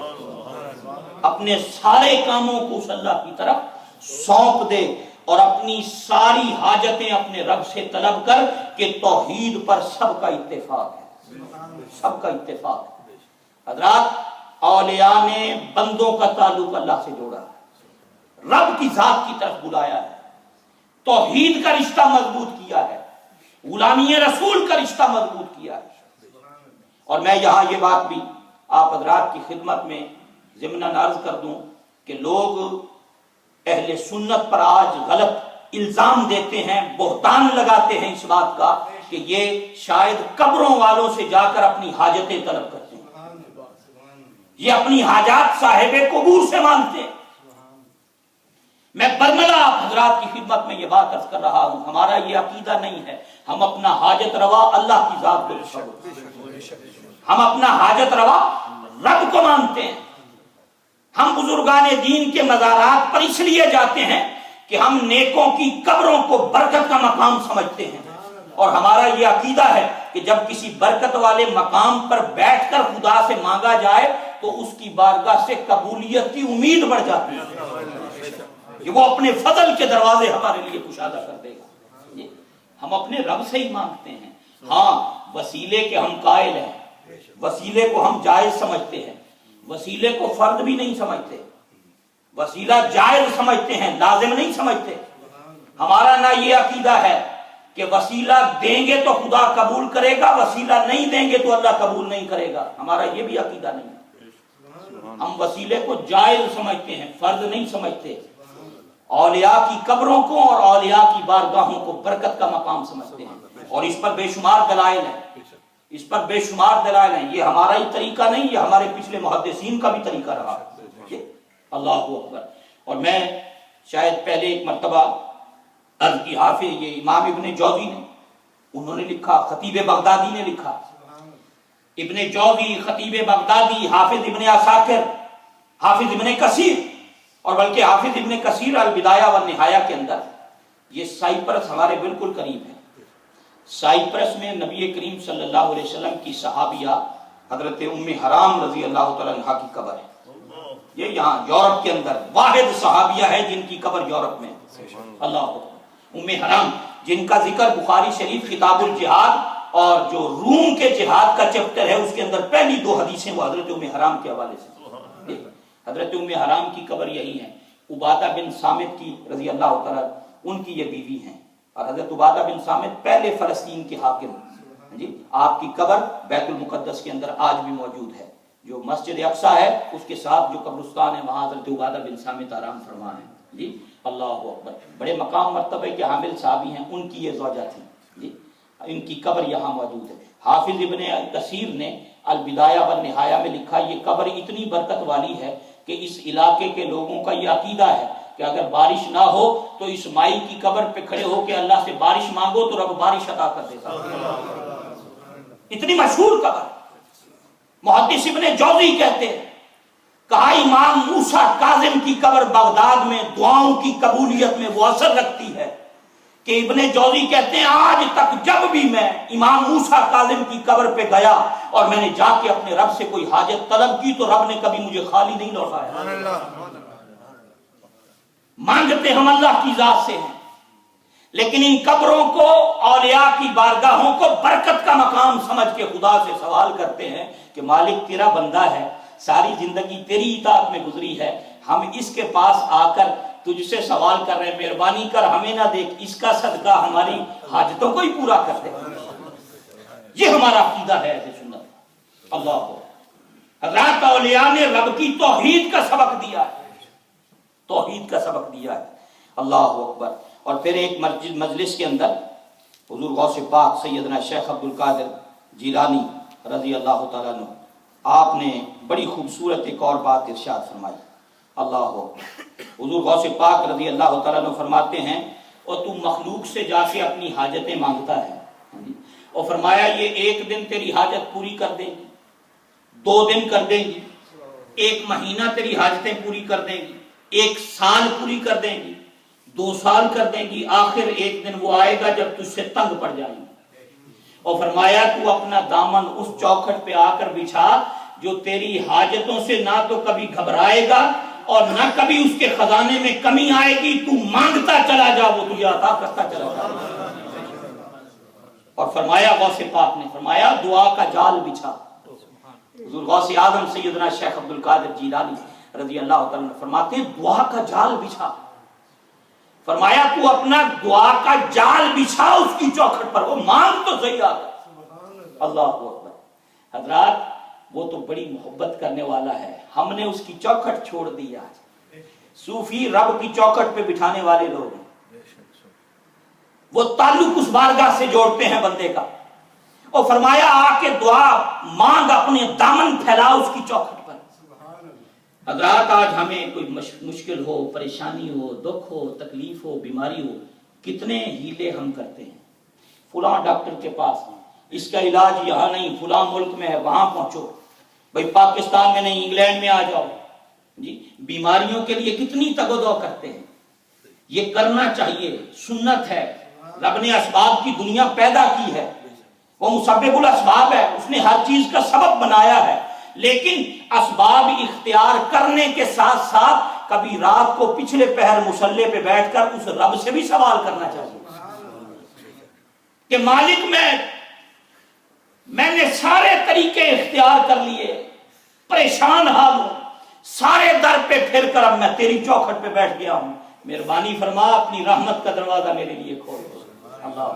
S1: اپنے سارے کاموں کو اس اللہ کی طرف سونپ دے، اور اپنی ساری حاجتیں اپنے رب سے طلب کر کہ توحید پر سب کا اتفاق ہے، سب کا اتفاق ہے۔ حضرات اولیاء نے بندوں کا تعلق اللہ سے جوڑا ہے، رب کی ذات کی طرف بلایا ہے، توحید کا رشتہ مضبوط کیا ہے، غلامی رسول کا رشتہ مضبوط کیا ہے۔ اور میں یہاں یہ بات بھی آپ حضرات کی خدمت میں ضمناً عرض کر دوں کہ لوگ اہل سنت پر آج غلط الزام دیتے ہیں، بہتان لگاتے ہیں اس بات کا کہ یہ شاید قبروں والوں سے جا کر اپنی حاجتیں طلب کرتے ہیں، یہ اپنی حاجات صاحب قبور سے مانگتے ہیں۔ میں برملا آپ حضرات کی خدمت میں یہ بات عرض کر رہا ہوں، ہمارا یہ عقیدہ نہیں ہے، ہم اپنا حاجت روا اللہ کی ذات کو، ہم اپنا حاجت روا رب کو مانتے ہیں،
S2: ہم بزرگان دین کے مزارات پر اس لیے جاتے ہیں کہ ہم نیکوں کی قبروں کو برکت کا مقام سمجھتے ہیں، اور ہمارا یہ عقیدہ ہے کہ جب کسی برکت والے مقام پر بیٹھ کر خدا سے مانگا جائے تو اس کی بارگاہ سے قبولیت کی امید بڑھ جاتی ہے کہ وہ اپنے فضل کے دروازے ہمارے لیے کشادہ کر دے گا۔ ہم اپنے رب سے ہی مانگتے ہیں۔ ہاں، وسیلے کے ہم قائل ہیں، وسیلے کو ہم جائز سمجھتے ہیں، وسیلے کو فرض بھی نہیں سمجھتے، وسیلہ جائز سمجھتے ہیں، لازم نہیں سمجھتے۔ ہمارا نہ یہ عقیدہ ہے کہ وسیلہ دیں گے تو خدا قبول کرے گا، وسیلہ نہیں دیں گے تو اللہ قبول نہیں کرے گا، ہمارا یہ بھی عقیدہ نہیں ہے۔ ہم وسیلے کو جائز سمجھتے ہیں، فرض نہیں سمجھتے۔ اولیاء کی قبروں کو اور اولیاء کی بارگاہوں کو برکت کا مقام سمجھتے ہیں، اور اس پر بے شمار دلائل ہیں، اس پر بے شمار دلائل ہیں۔ یہ ہمارا ہی طریقہ نہیں، یہ ہمارے پچھلے محدثین کا بھی طریقہ رہا۔ اللہ اکبر۔ اور میں شاید پہلے ایک مرتبہ عرض کی، حافظ یہ امام ابن جوزی نے، انہوں نے لکھا، خطیب بغدادی نے لکھا، ابن جوزی، خطیب بغدادی، حافظ ابن عساکر، حافظ ابن کثیر، اور بلکہ حافظ ابن کثیر البدایہ والنہایہ کے اندر، یہ سائپرس ہمارے بالکل قریب ہے، سائپرس میں نبی کریم صلی اللہ علیہ وسلم کی صحابیہ حضرت ام حرام رضی اللہ تعالی عنہا کی قبر ہے۔ یہ یہاں یورپ کے اندر واحد صحابیہ ہے جن کی قبر یورپ میں ہے۔ اللہ اکبر۔ ام حرام جن کا ذکر بخاری شریف کتاب الجہاد اور جو روم کے جہاد کا چیپٹر ہے اس کے اندر پہلی 2 حدیثیں وہ حضرت ام حرام کے حوالے سے۔ حضرت ام حرام کی قبر یہی ہے۔ عبادہ بن صامت کی رضی اللہ تعالیٰ ان کی یہ بیوی ہیں، اور حضرت عبادہ بن صامت پہلے فلسطین کے حاکم ہیں۔ جی، آپ کی قبر بیت المقدس کے اندر آج بھی موجود ہے، جو مسجد اقصیٰ ہے اس کے ساتھ جو قبرستان ہے وہاں حضرت عبادہ بن صامت آرام فرما ہے۔ جی، اللہ اکبر۔ بڑے مقام مرتبے کے حامل صحابی ہیں، ان کی یہ زوجہ تھی۔ جی، ان کی قبر یہاں موجود ہے۔ حافظ ابن کثیر نے البدایہ والنہایہ میں لکھا، یہ قبر اتنی برکت والی ہے کہ اس علاقے کے لوگوں کا یہ عقیدہ ہے کہ اگر بارش نہ ہو تو اس مائی کی قبر پہ کھڑے ہو کے اللہ سے بارش مانگو تو رب بارش عطا کر دیتا۔ اتنی مشہور قبر۔ محدث ابن جوزی کہتے ہیں، کہا امام موسیٰ کاظم کی قبر بغداد میں دعاؤں کی قبولیت میں وہ اثر رکھتی ہے کہ ابن جوزی کہتے ہیں آج تک جب بھی میں امام موسیٰ کاظم کی قبر پہ گیا اور میں نے جا کے اپنے رب سے کوئی حاجت طلب کی تو رب نے کبھی مجھے خالی نہیں لوٹایا۔ مانگتے ہم اللہ کی ذات سے ہیں، لیکن ان قبروں کو، اولیاء کی بارگاہوں کو برکت کا مقام سمجھ کے خدا سے سوال کرتے ہیں کہ مالک تیرا بندہ ہے، ساری زندگی تیری اطاعت میں گزری ہے، ہم اس کے پاس آ کر تجھ سے سوال کر رہے ہیں، مہربانی کر ہمیں نہ دیکھ، اس کا صدقہ ہماری حاجتوں کو ہی پورا کر دے۔ یہ ہمارا عقیدہ ہے اہل سنت۔ اللہ ہو، حضرات اولیاء نے رب کی توحید کا سبق دیا ہے، توحید کا سبق دیا ہے۔ اللہ اکبر۔ اور پھر ایک مجلس کے اندر حضور غوث پاک سیدنا شیخ عبد القادر جیلانی رضی اللہ تعالیٰ عنہ، آپ نے بڑی خوبصورت ایک اور بات ارشاد فرمائی۔ اللہ اکبر۔ حضور غوث پاک رضی اللہ تعالیٰ عنہ فرماتے ہیں، اور تم مخلوق سے جا کے اپنی حاجتیں مانگتا ہے، اور فرمایا یہ ایک دن تیری حاجت پوری کر دیں گی، 2 دن کر دیں گی، 1 مہینہ تیری حاجتیں پوری کر دیں گی، 1 سال پوری کر دیں گی، 2 سال کر دیں گی، آخر ایک دن وہ آئے گا جب تجھ سے تنگ پڑ جائیں گی۔ اور فرمایا تو اپنا دامن اس چوکھٹ پہ آ کر بچھا جو تیری حاجتوں سے نہ تو کبھی گھبرائے گا اور نہ کبھی اس کے خزانے میں کمی آئے گی، تو مانگتا چلا جا وہ تجھے عطا کرتا چلا جا۔ اور فرمایا غوث پاک نے فرمایا دعا کا جال بچھا۔ حضور غوث اعظم سیدنا شیخ عبد القادر جیلانی رضی اللہ تعالیٰ فرماتے ہیں دعا کا جال بچھا۔ فرمایا تو اپنا دعا کا جال بچھا اس کی چوکھٹ پر، وہ مانگ تو صحیح آتا۔ اللہ اکبر۔ حضرات وہ تو بڑی محبت کرنے والا ہے، ہم نے اس کی چوکھٹ چھوڑ دی۔ آج صوفی رب کی چوکھٹ پہ بٹھانے والے لوگ ہیں، وہ تعلق اس بارگاہ سے جوڑتے ہیں بندے کا۔ اور فرمایا آ کے دعا مانگ، اپنے دامن پھیلا اس کی چوکھٹ پر۔ حضرات آج ہمیں کوئی مشکل ہو، پریشانی ہو، دکھ ہو، تکلیف ہو، بیماری ہو، کتنے ہیلے ہم کرتے ہیں، فلاں ڈاکٹر کے پاس ہیں، اس کا علاج یہاں نہیں، فلاں ملک میں ہے وہاں پہنچو، بھئی پاکستان میں نہیں انگلینڈ میں آ جاؤ، جی بیماریوں کے لیے کتنی تگ و دو کرتے ہیں. یہ کرنا چاہیے، سنت ہے. رب نے اسباب کی دنیا پیدا کی ہے، وہ مسبب الاسباب ہے، اس نے ہر چیز کا سبب بنایا ہے. لیکن اسباب اختیار کرنے کے ساتھ ساتھ کبھی رات کو پچھلے پہر مصلے پہ بیٹھ کر اس رب سے بھی سوال کرنا چاہیے کہ مالک میں نے سارے طریقے اختیار کر لیے، پریشان حال ہوں، سارے در پہ پھر کر اب میں تیری چوکھٹ پہ بیٹھ گیا ہوں، مہربانی فرما اپنی رحمت کا دروازہ میرے لیے کھول دو. اللہ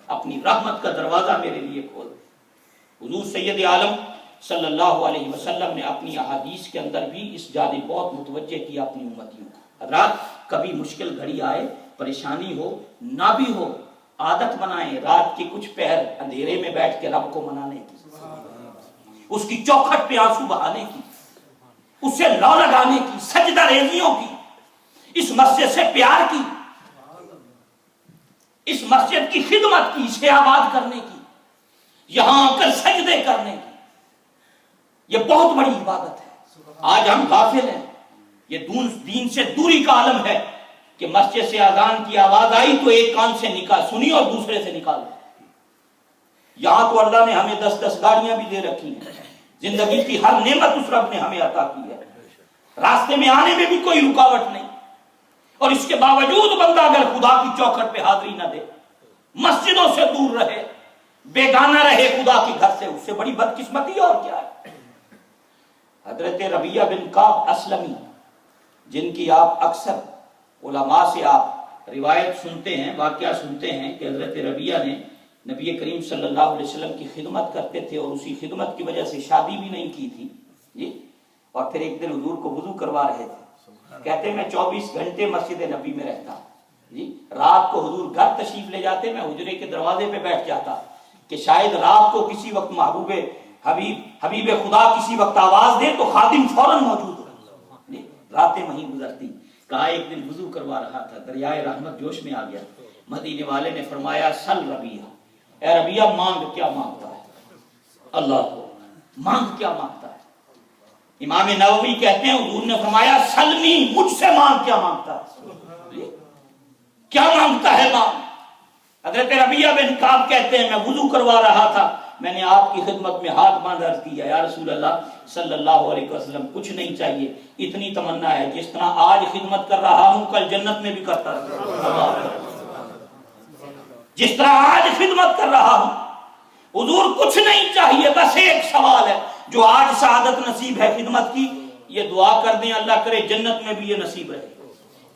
S2: اپنی رحمت کا دروازہ میرے لیے کھول دو. حضور سید عالم صلی اللہ علیہ وسلم نے اپنی احادیث کے اندر بھی اس جانب بہت متوجہ کیا اپنی امتیوں کو. حضرات کبھی مشکل گھڑی آئے، پریشانی ہو، نہ بھی ہو، عادت بنائیں رات کی کچھ پہر اندھیرے میں بیٹھ کے رب کو منانے کی، اس کی چوکھٹ پہ آنسو بہانے کی، اس سے لو لگانے کی، سجدہ ریزیوں کی، اس مسجد سے پیار کی، اس مسجد کی خدمت کی، اسے آباد کرنے کی، یہاں آ کر سجدے کرنے کی. یہ بہت بڑی عبادت ہے. آج ہم غافل ہیں. یہ دین سے دوری کا عالم ہے کہ مسجد سے اذان کی آواز آئی تو ایک کان سے نکال سنی اور دوسرے سے نکال. یہاں تو اللہ نے ہمیں 10 گاڑیاں بھی دے رکھی ہیں، زندگی کی ہر نعمت اس رب نے ہمیں عطا کی ہے، راستے میں آنے میں بھی کوئی رکاوٹ نہیں. اور اس کے باوجود بندہ اگر خدا کی چوکھٹ پہ حاضری نہ دے، مسجدوں سے دور رہے، بیگانہ رہے خدا کے گھر سے، اس سے بڑی بدقسمتی اور کیا ہے. حضرت ربیہ بن کعب اسلمی، جن کی آپ اکثر علماء سے آپ روایت سنتے ہیں، واقعہ سنتے ہیں کہ حضرت ربیہ نے نبی کریم صلی اللہ علیہ وسلم کی خدمت کرتے تھے اور اسی خدمت کی وجہ سے شادی بھی نہیں کی تھی جی. اور پھر ایک دن حضور کو وضو کروا رہے تھے. کہتے میں 24 گھنٹے مسجد نبی میں رہتا جی. رات کو حضور گھر تشریف لے جاتے، میں حجرے کے دروازے پہ بیٹھ جاتا کہ شاید رات کو کسی وقت محبوب حبیب خدا کسی وقت آواز دے تو خادم فوراً موجود ہو. راتیں وہیں گزرتی. کہا ایک دن وضو کروا رہا تھا، دریائے رحمت جوش میں آ گیا. مدینے والے نے فرمایا سل ربیہ، اے ربیہ مانگ کیا مانگتا ہے. اللہ کو مانگ کیا مانگتا ہے. امام نووی کہتے ہیں حضور نے فرمایا سلمی، مجھ سے مانگ کیا مانگتا ہے. کیا مانگتا ہے مانگ. حضرت ربیہ بن کعب کہتے ہیں میں وضو کروا رہا تھا، میں نے آپ کی خدمت میں ہاتھ باندھ عرض کیا یا رسول اللہ صلی اللہ علیہ وسلم کچھ نہیں چاہیے، اتنی تمنا ہے جس طرح آج خدمت کر رہا ہوں کل جنت میں بھی کرتا رہا. جس طرح آج خدمت کر رہا ہوں. حضور کچھ نہیں چاہیے، بس ایک سوال ہے، جو آج سعادت نصیب ہے خدمت کی، یہ دعا کر دیں اللہ کرے جنت میں بھی یہ نصیب رہے.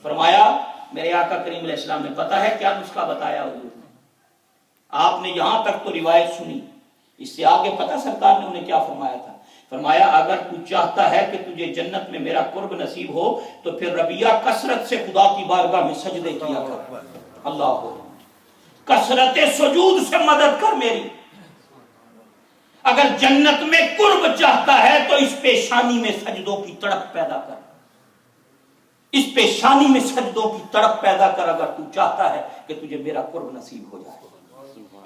S2: فرمایا میرے آقا کریم علیہ السلام نے پتہ ہے کیا نسخہ بتایا حضور نے. آپ نے یہاں تک تو روایت سنی، اس سے آگے پتہ سرکار نے انہیں کیا فرمایا تھا. فرمایا اگر تو چاہتا ہے کہ تجھے جنت میں میرا قرب نصیب ہو تو پھر ربیہ کثرت سے خدا کی بارگاہ میں سجدے کیا کر. اللہ ہو کثرت سجود سے مدد کر میری. اگر جنت میں قرب چاہتا ہے تو اس پیشانی میں سجدوں کی تڑپ پیدا کر. اس پیشانی میں سجدوں کی تڑپ پیدا کر اگر تو چاہتا ہے کہ تجھے میرا قرب نصیب ہو جائے.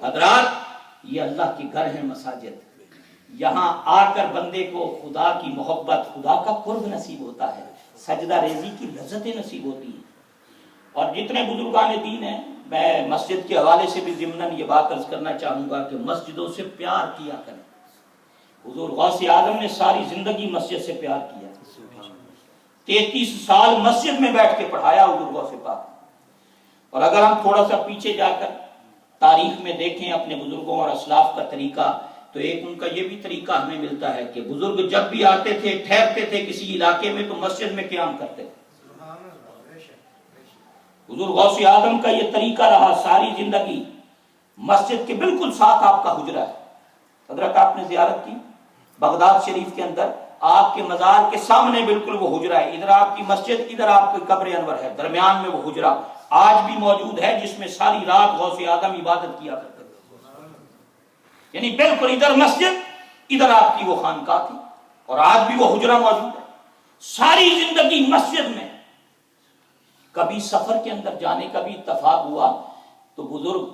S2: حضرات یہ اللہ کے گھر ہیں مساجد. یہاں آ کر بندے کو خدا کی محبت، خدا کا قرب نصیب ہوتا ہے، سجدہ ریزی کی لذتیں نصیب ہوتی ہیں. اور جتنے بزرگان دین ہیں، میں مسجد کے حوالے سے بھی ضمناً یہ بات عرض کرنا چاہوں گا کہ مسجدوں سے پیار کیا کریں. حضور غوث اعظم نے ساری زندگی مسجد سے پیار کیا. 33 سال مسجد میں بیٹھ کے پڑھایا حضور غوث پاک. اور اگر ہم تھوڑا سا پیچھے جا کر تاریخ میں دیکھیں اپنے بزرگوں اور اسلاف کا طریقہ، تو ایک ان کا یہ بھی طریقہ ہمیں ملتا ہے کہ بزرگ جب بھی آتے تھے ٹھہرتے تھے کسی علاقے میں تو مسجد میں قیام کرتے تھے. حضور غوث اعظم کا یہ طریقہ رہا ساری زندگی. مسجد کے بالکل ساتھ آپ کا حجرہ ہے. حضرت آپ نے زیارت کی بغداد شریف کے اندر، آپ کے مزار کے سامنے بالکل وہ حجرہ ہے. ادھر آپ کی مسجد، ادھر آپ کی قبر انور ہے، درمیان میں وہ حجرہ آج بھی موجود ہے جس میں ساری رات غوث اعظم عبادت کیا کرتے تھے. یعنی بالکل ادھر مسجد، ادھر آپ کی وہ خانقاہ تھی اور آج بھی وہ حجرہ موجود ہے. ساری زندگی مسجد میں. کبھی سفر کے اندر جانے کا بھی اتفاق ہوا تو بزرگ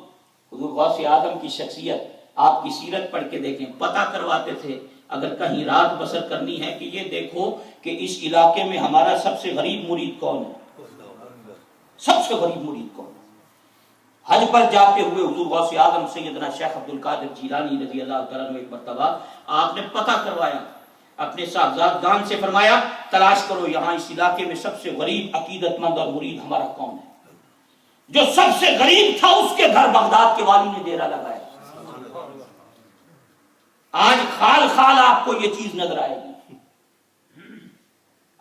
S2: حضور غوث اعظم کی شخصیت، آپ کی سیرت پڑھ کے دیکھیں، پتہ کرواتے تھے اگر کہیں رات بسر کرنی ہے کہ یہ دیکھو کہ اس علاقے میں ہمارا سب سے غریب مرید کون ہے، سب سے غریب مرید کون ہے۔ حج پر جاتے ہوئے حضور غوث اعظم سیدنا شیخ عبد القادر جیلانی رضی اللہ تعالیٰ عنہ ایک مرتبہ آپ نے پتہ کروایا، اپنے صاحبزادگان سے فرمایا تلاش کرو یہاں اس علاقے میں سب سے غریب عقیدت مند اور مرید ہمارا کون ہے۔ جو سب سے غریب تھا اس کے گھر بغداد کے والی نے ڈیرا لگایا۔ آج خال خال آپ کو یہ چیز نظر آئے گی،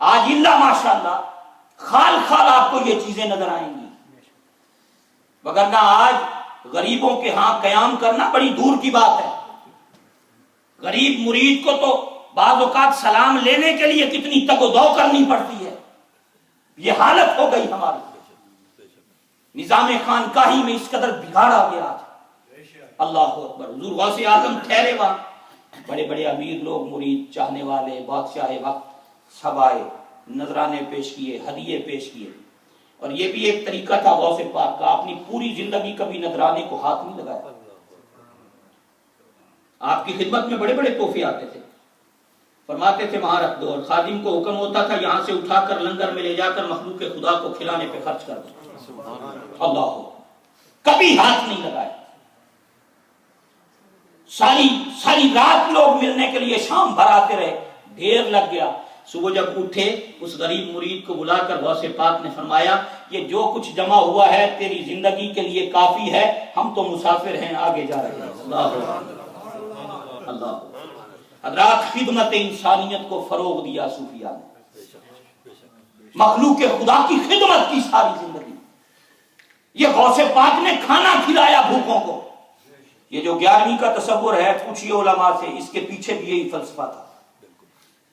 S2: آج اللہ ماشاءاللہ خال خال آپ کو یہ چیزیں نظر آئیں گی، وگرنہ آج غریبوں کے ہاں قیام کرنا بڑی دور کی بات ہے۔ غریب مرید کو تو بعض اوقات سلام لینے کے لیے کتنی تگ و دو کرنی پڑتی ہے، یہ حالت ہو گئی ہماری۔ نظام خانقاہی میں اس قدر بگاڑا گیا آج، اللہ اکبر۔ حضور غوث اعظم ٹھہرے وہاں، بڑے بڑے امیر لوگ، مرید چاہنے والے، بادشاہ وقت سب آئے، نذرانے پیش کیے، ہدیے پیش کیے۔ اور یہ بھی ایک طریقہ تھا غوث پاک کا، اپنی پوری زندگی کبھی نذرانے کو ہاتھ نہیں لگایا۔ آپ کی خدمت میں بڑے بڑے تحفے آتے تھے، فرماتے تھے وہاں رکھ دو، اور خادم کو حکم ہوتا تھا یہاں سے اٹھا کر لنگر میں لے جا کر مخلوق خدا کو کھلانے پہ خرچ کر دو۔ اللہ کبھی ہاتھ نہیں لگائے۔ ساری رات لوگ ملنے کے لیے شام بھر آتے رہے، ڈھیر لگ گیا۔ صبح جب اٹھے اس غریب مرید کو بلا کر غوث پاک نے فرمایا یہ جو کچھ جمع ہوا ہے تیری زندگی کے لیے کافی ہے، ہم تو مسافر ہیں، آگے جا رہے ہیں۔ اللہ حضرات، خدمت انسانیت کو فروغ دیا صوفیاء نے، مخلوق خدا کی خدمت کی ساری زندگی۔ یہ غوث پاک نے کھانا کھلایا بھوکوں کو۔ یہ جو 11ویں کا تصور ہے پوچھئے علماء سے، اس کے پیچھے بھی یہی فلسفہ تھا۔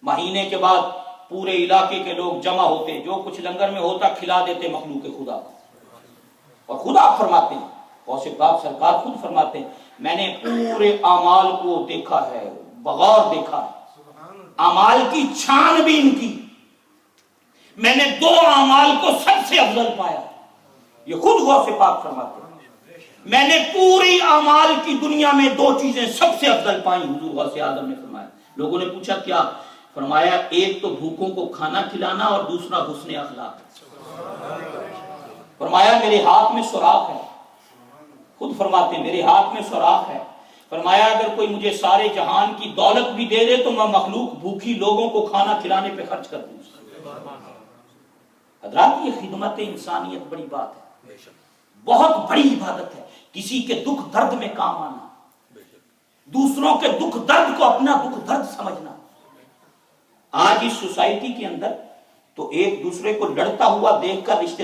S2: مہینے کے بعد پورے علاقے کے لوگ جمع ہوتے، جو کچھ لنگر میں ہوتا کھلا دیتے مخلوق خدا کو۔ اور خدا فرماتے ہیں، غوث پاک سرکار خود فرماتے ہیں میں نے پورے اعمال کو دیکھا ہے، بغور دیکھا ہے، اعمال کی چھان بین کی، میں نے 2 اعمال کو سب سے افضل پایا۔ یہ خود غوث پاک فرماتے ہیں میں نے پوری اعمال کی دنیا میں 2 چیزیں سب سے افضل پائیں۔ حضور غوث اعظم نے فرمایا، لوگوں نے پوچھا کیا؟ فرمایا ایک تو بھوکوں کو کھانا کھلانا اور دوسرا حسن اخلاق۔ فرمایا میرے ہاتھ میں سوراخ ہے، خود فرماتے ہیں میرے ہاتھ میں سوراخ ہے۔ فرمایا اگر کوئی مجھے سارے جہان کی دولت بھی دے دے تو میں مخلوق بھوکی لوگوں کو کھانا کھلانے پہ خرچ کر دوں۔ حضرات، یہ خدمت انسانیت بڑی بات ہے، بہت بڑی عبادت ہے۔ کسی کے دکھ درد میں کام آنا، دوسروں کے دکھ درد کو اپنا دکھ درد سمجھنا۔ آج اس سوسائٹی کے اندر تو ایک دوسرے کو لڑتا ہوا دیکھ کر رشتہ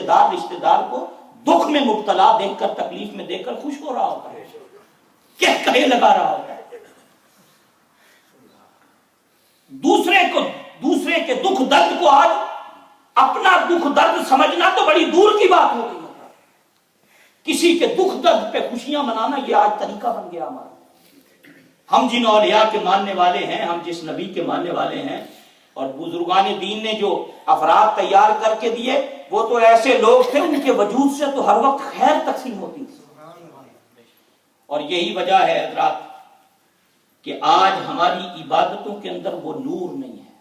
S2: دار کو دکھ میں مبتلا دیکھ کر، تکلیف میں دیکھ کر خوش ہو رہا ہوتا ہے، کہے لگا رہا ہوتا ہے۔ دوسرے کے دکھ درد کو آج اپنا دکھ درد سمجھنا تو بڑی دور کی بات ہو گئی ہے۔ کسی کے دکھ درد پہ خوشیاں منانا یہ آج طریقہ بن گیا ہمارا۔ ہم جن اولیاء کے ماننے والے ہیں، ہم جس نبی کے ماننے والے ہیں، اور بزرگان دین نے جو افراد تیار کر کے دیے وہ تو ایسے لوگ تھے ان کے وجود سے تو ہر وقت خیر تقسیم ہوتی تھی۔ اور یہی وجہ ہے حضرات کہ آج ہماری عبادتوں کے اندر وہ نور نہیں ہے،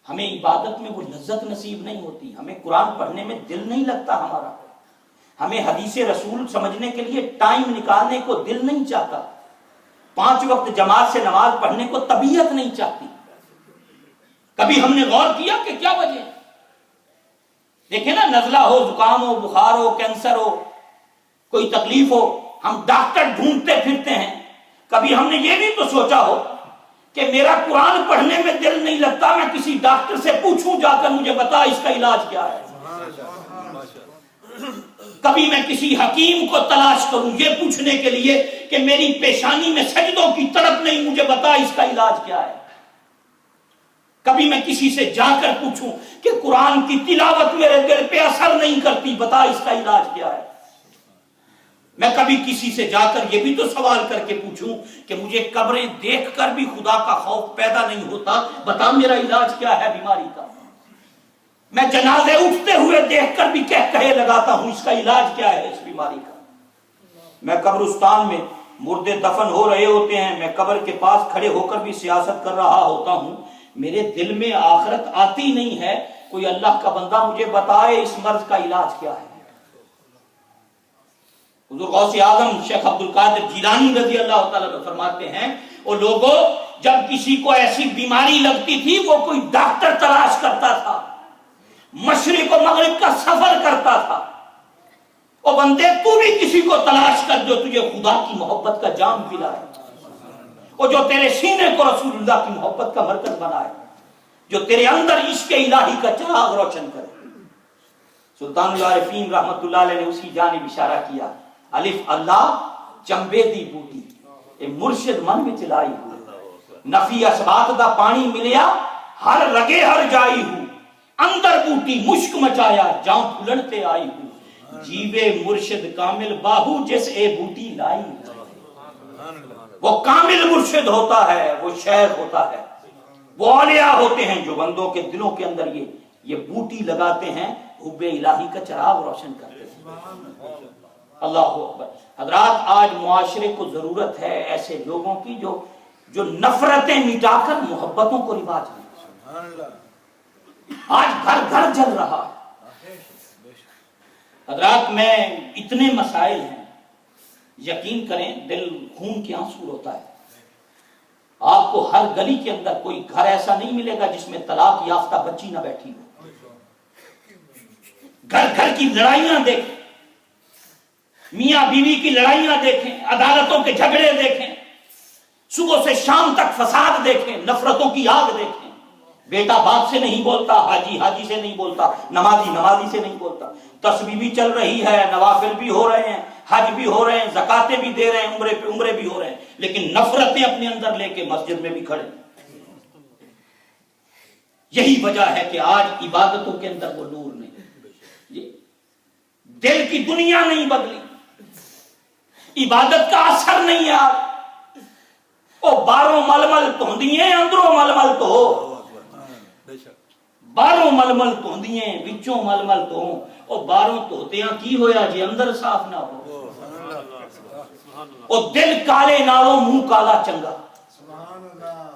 S2: ہمیں عبادت میں وہ لذت نصیب نہیں ہوتی، ہمیں قرآن پڑھنے میں دل نہیں لگتا ہمارا، ہمیں حدیث رسول سمجھنے کے لیے ٹائم نکالنے کو دل نہیں چاہتا، 5 وقت جماعت سے نماز پڑھنے کو طبیعت نہیں چاہتی۔ کبھی ہم نے غور کیا کہ کیا وجہ ہے؟ دیکھیں نا، نزلہ ہو، زکام ہو، بخار ہو، کینسر ہو، کوئی تکلیف ہو، ہم ڈاکٹر ڈھونڈتے پھرتے ہیں۔ کبھی ہم نے یہ بھی تو سوچا ہو کہ میرا قرآن پڑھنے میں دل نہیں لگتا، میں کسی ڈاکٹر سے پوچھوں جا کر مجھے بتا اس کا علاج کیا ہے۔ کبھی میں کسی حکیم کو تلاش کروں یہ پوچھنے کے لیے کہ میری پیشانی میں سجدوں کی تڑپ نہیں، مجھے بتا اس کا علاج کیا ہے۔ کبھی میں کسی سے جا کر پوچھوں کہ قرآن کی تلاوت میرے دل پہ اثر نہیں کرتی، بتا اس کا علاج کیا ہے۔ میں کبھی کسی سے جا کر یہ بھی تو سوال کر کے پوچھوں کہ مجھے قبریں دیکھ کر بھی خدا کا خوف پیدا نہیں ہوتا، بتا میرا علاج کیا ہے بیماری کا۔ میں جنازے اٹھتے ہوئے دیکھ کر بھی کہے لگاتا ہوں اس کا علاج کیا ہے اس بیماری کا۔ میں قبرستان میں مردے دفن ہو رہے ہوتے ہیں، میں قبر کے پاس کھڑے ہو کر بھی سیاست کر رہا ہوتا ہوں، میرے دل میں آخرت آتی نہیں ہے، کوئی اللہ کا بندہ مجھے بتائے اس مرض کا علاج کیا ہے۔ حضور غوث اعظم شیخ عبد القادر جیلانی رضی اللہ تعالیٰ عنہ فرماتے ہیں، وہ لوگوں جب کسی کو ایسی بیماری لگتی تھی وہ کوئی ڈاکٹر تلاش کرتا تھا، مشرق و مغرب کا سفر کرتا تھا۔ او بندے تو بھی کسی کو تلاش کر جو تجھے خدا کی محبت کا جام پلائے، اور جو تیرے سینے کو رسول اللہ کی محبت کا مرکز بنائے، جو تیرے اندر عشق الہی کا چراغ روشن کرے۔ سلطان العارفین رحمت اللہ علیہ نے اسی جانب اشارہ کیا، الف اللہ چمبے دی بوٹی اے مرشد من میں چلائی ہو، نفی اسبات دا پانی ملیا ہر رگے ہر جائی ہو، اندر بوٹی مشک مچایا جاؤں پھلنتے آئی ہو، جیوے مرشد کامل باہو جس اے بوٹی لائی ہو۔ وہ کامل مرشد ہوتا ہے، وہ شیخ ہوتا ہے، وہ اولیاء ہوتے ہیں جو بندوں کے دلوں کے اندر یہ بوٹی لگاتے ہیں، حب الہی کا چراغ روشن کرتے ہیں۔ اللہ اکبر۔ حضرات آج معاشرے کو ضرورت ہے ایسے لوگوں کی جو نفرتیں مٹا کر محبتوں کو رواج دیں۔ آج گھر گھر جل رہا ہے۔ حضرات میں اتنے مسائل ہیں، یقین کریں دل خون کے آنسو ہوتا ہے۔ آپ کو ہر گلی کے اندر کوئی گھر ایسا نہیں ملے گا جس میں طلاق یافتہ بچی نہ بیٹھی ہو۔ گھر گھر کی لڑائیاں دیکھیں، میاں بیوی کی لڑائیاں دیکھیں، عدالتوں کے جھگڑے دیکھیں، صبح سے شام تک فساد دیکھیں، نفرتوں کی آگ دیکھیں۔ بیٹا باپ سے نہیں بولتا، حاجی حاجی سے نہیں بولتا، نمازی نمازی سے نہیں بولتا، تسبیح بھی چل رہی ہے، نوافل بھی ہو رہے ہیں، حج بھی ہو رہے ہیں، زکاتیں بھی دے رہے ہیں، عمرے پہ عمرے بھی ہو رہے ہیں، لیکن نفرتیں اپنے اندر لے کے مسجد میں بھی کھڑے۔ یہی وجہ ہے کہ آج عبادتوں کے اندر وہ نور نہیں، دل کی دنیا نہیں بدلی، عبادت کا اثر نہیں ہے۔ آج او باروں ململ توندیے اندروں ململ تو ہو، باروں ململ توندیے وچوں ململ تو او باروں توتیاں کی ہویا جی اندر صاف نہ ہو، او دل کالے نالوں منہ کالا چنگا۔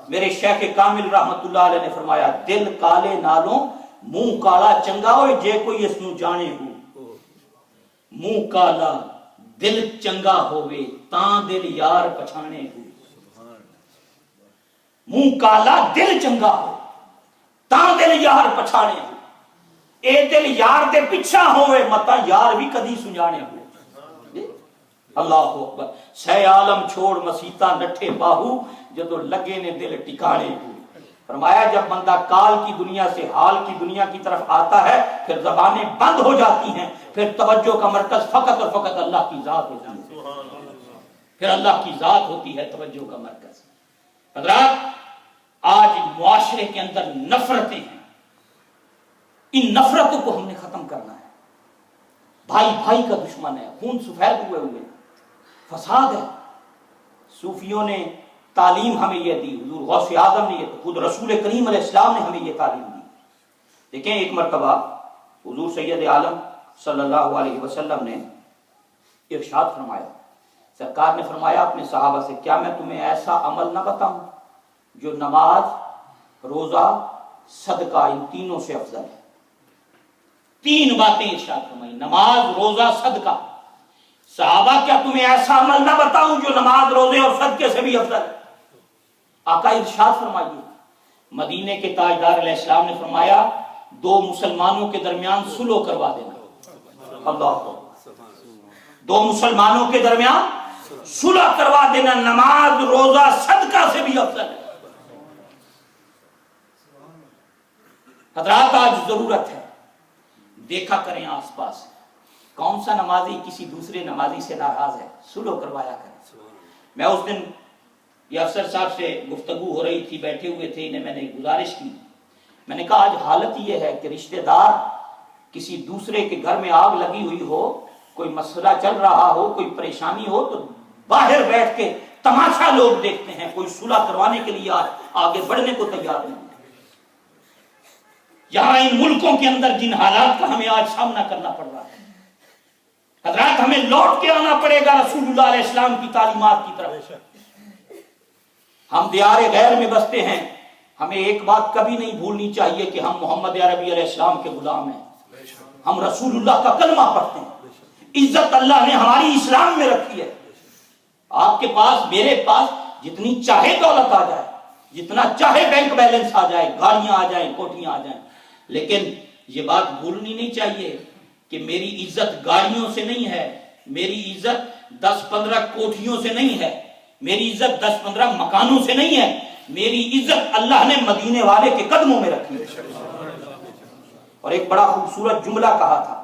S2: میرے شیخ کامل رحمت اللہ علیہ نے فرمایا، دل کالے نالوں منہ کالا چنگا ہوئے جے کوئی اس نو جانے ہو، منہ کالا دل چنگا ہوئے تاں دل یار پچھانے ہو، منہ کالا دل چنگا ہو تاں دل یار پچھانے ہو، اے دل یار دے پچھا ہوئے متا یار بھی کدی سنجانے ہو۔ اللہ اکبر۔ سہ عالم چھوڑ مسیطہ نٹھے باہو جدو لگے نے دل ٹکانے ہو۔ فرمایا جب بندہ کال کی دنیا سے حال کی دنیا کی طرف آتا ہے پھر زبانیں بند ہو جاتی ہیں، پھر توجہ کا مرکز فقط اور فقط اللہ کی ذات ہوتی ہے، پھر اللہ کی ذات ہوتی ہے توجہ کا مرکز۔ حضرات آج معاشرے کے اندر نفرتیں ہیں، ان نفرتوں کو ہم نے ختم کرنا ہے۔ بھائی بھائی کا دشمن ہے، خون سفید ہوئے ہوئے، فساد ہے۔ صوفیوں نے تعلیم ہمیں یہ دی، حضور غوث اعظم نے یہ، خود رسول کریم علیہ السلام نے ہمیں یہ تعلیم دی۔ دیکھیں ایک مرتبہ حضور سید عالم صلی اللہ علیہ وسلم نے ارشاد فرمایا، سرکار نے فرمایا اپنے صحابہ سے، کیا میں تمہیں ایسا عمل نہ بتاؤں جو نماز روزہ صدقہ ان تینوں سے افضل ہے۔ تین باتیں ارشاد فرمائی، نماز روزہ صدقہ۔ صحابہ کیا تمہیں ایسا عمل نہ بتاؤں جو نماز روزے اور صدقے سے بھی افضل ہے؟ آقا ارشاد فرمائیے۔ مدینے کے تاجدار علیہ السلام نے فرمایا، دو مسلمانوں کے درمیان صلح کروا دینا۔ اللہ، دو مسلمانوں کے درمیان صلح کروا دینا نماز روزہ صدقہ سے بھی افضل ہے۔ حضرات آج ضرورت ہے، دیکھا کریں آس پاس کون سا نمازی کسی دوسرے نمازی سے ناراض ہے، صلح کروایا کریں۔ میں اس دن یہ افسر صاحب سے گفتگو ہو رہی تھی، بیٹھے ہوئے تھے، انہیں میں نے گزارش کی، میں نے کہا آج حالت یہ ہے کہ رشتہ دار کسی دوسرے کے گھر میں آگ لگی ہوئی ہو، کوئی مسئلہ چل رہا ہو، کوئی پریشانی ہو تو باہر بیٹھ کے تماشا لوگ دیکھتے ہیں، کوئی صلح کروانے کے لیے آگے بڑھنے کو تیار نہیں۔ یہاں ان ملکوں کے اندر جن حالات کا ہمیں آج سامنا کرنا پڑ رہا ہے، حضرات ہمیں لوٹ کے آنا پڑے گا رسول اللہ علیہ السلام کی تعلیمات کی طرف. ہم دیار غیر میں بستے ہیں، ہمیں ایک بات کبھی نہیں بھولنی چاہیے کہ ہم محمد عربی علیہ السلام کے غلام ہیں. ہم رسول اللہ کا کلمہ پڑھتے ہیں. عزت اللہ نے ہماری اسلام میں رکھی ہے. آپ کے پاس، میرے پاس جتنی چاہے دولت آ جائے، جتنا چاہے بینک بیلنس آ جائے، گاڑیاں آ جائیں، کوٹیاں آ جائیں، لیکن یہ بات بھولنی نہیں چاہیے کہ میری عزت گاڑیوں سے نہیں ہے، میری عزت 10-15 کوٹھیوں سے نہیں ہے، میری عزت 10-15 مکانوں سے نہیں ہے، میری عزت اللہ نے مدینے والے کے قدموں میں رکھی ہے. اور ایک بڑا خوبصورت جملہ کہا تھا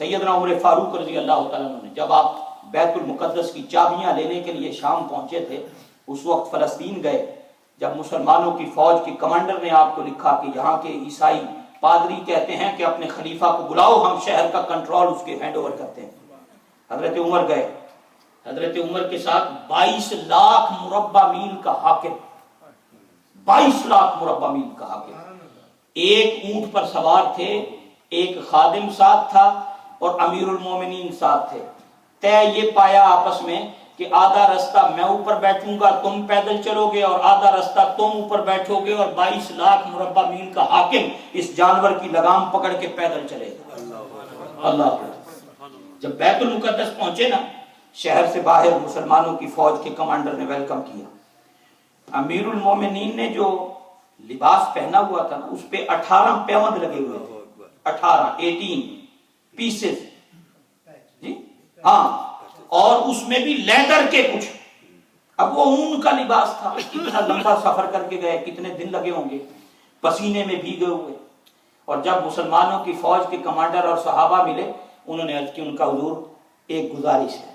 S2: سیدنا عمر فاروق رضی اللہ تعالیٰ عنہ نے، جب آپ بیت المقدس کی چابیاں لینے کے لیے شام پہنچے تھے، اس وقت فلسطین گئے، جب مسلمانوں کی فوج کے کمانڈر نے آپ کو لکھا کہ یہاں کے عیسائی پادری کہتے ہیں کہ اپنے خلیفہ کو بلاؤ، ہم شہر کا کنٹرول اس کے ہینڈ اوور کرتے ہیں. حضرت عمر گئے. حضرت عمر کے ساتھ 22 لاکھ مربع میل کا حاکم، 22 لاکھ مربع میل کا حاکم، ایک اونٹ پر سوار تھے، ایک خادم ساتھ تھا اور امیر المومنین ساتھ تھے. طے یہ پایا آپس میں کہ آدھا رستہ میں اوپر بیٹھوں گا، تم پیدل چلو گے، اور آدھا رستہ تم اوپر بیٹھو گے، اور 22 لاکھ مربع میل کا حاکم اس جانور کی لگام پکڑ کے پیدل چلے گا. اللہ. جب بیت المقدس پہنچے نا، شہر سے باہر مسلمانوں کی فوج کے کمانڈر نے ویلکم کیا. امیر المومنین نے جو لباس پہنا ہوا تھا نا، اس پہ 18 پیوند لگے ہوئے تھے، 18 پیسز جی ہاں، اور اس میں بھی لیدر کے کچھ. اب وہ اون کا لباس تھا، اتنا لمبا سفر کر کے گئے، کتنے دن لگے ہوں گے، پسینے میں بھیگے ہوئے. اور جب مسلمانوں کی فوج کے کمانڈر اور صحابہ ملے، انہوں نے عرض کی ان کا حضور ایک گزارش ہے،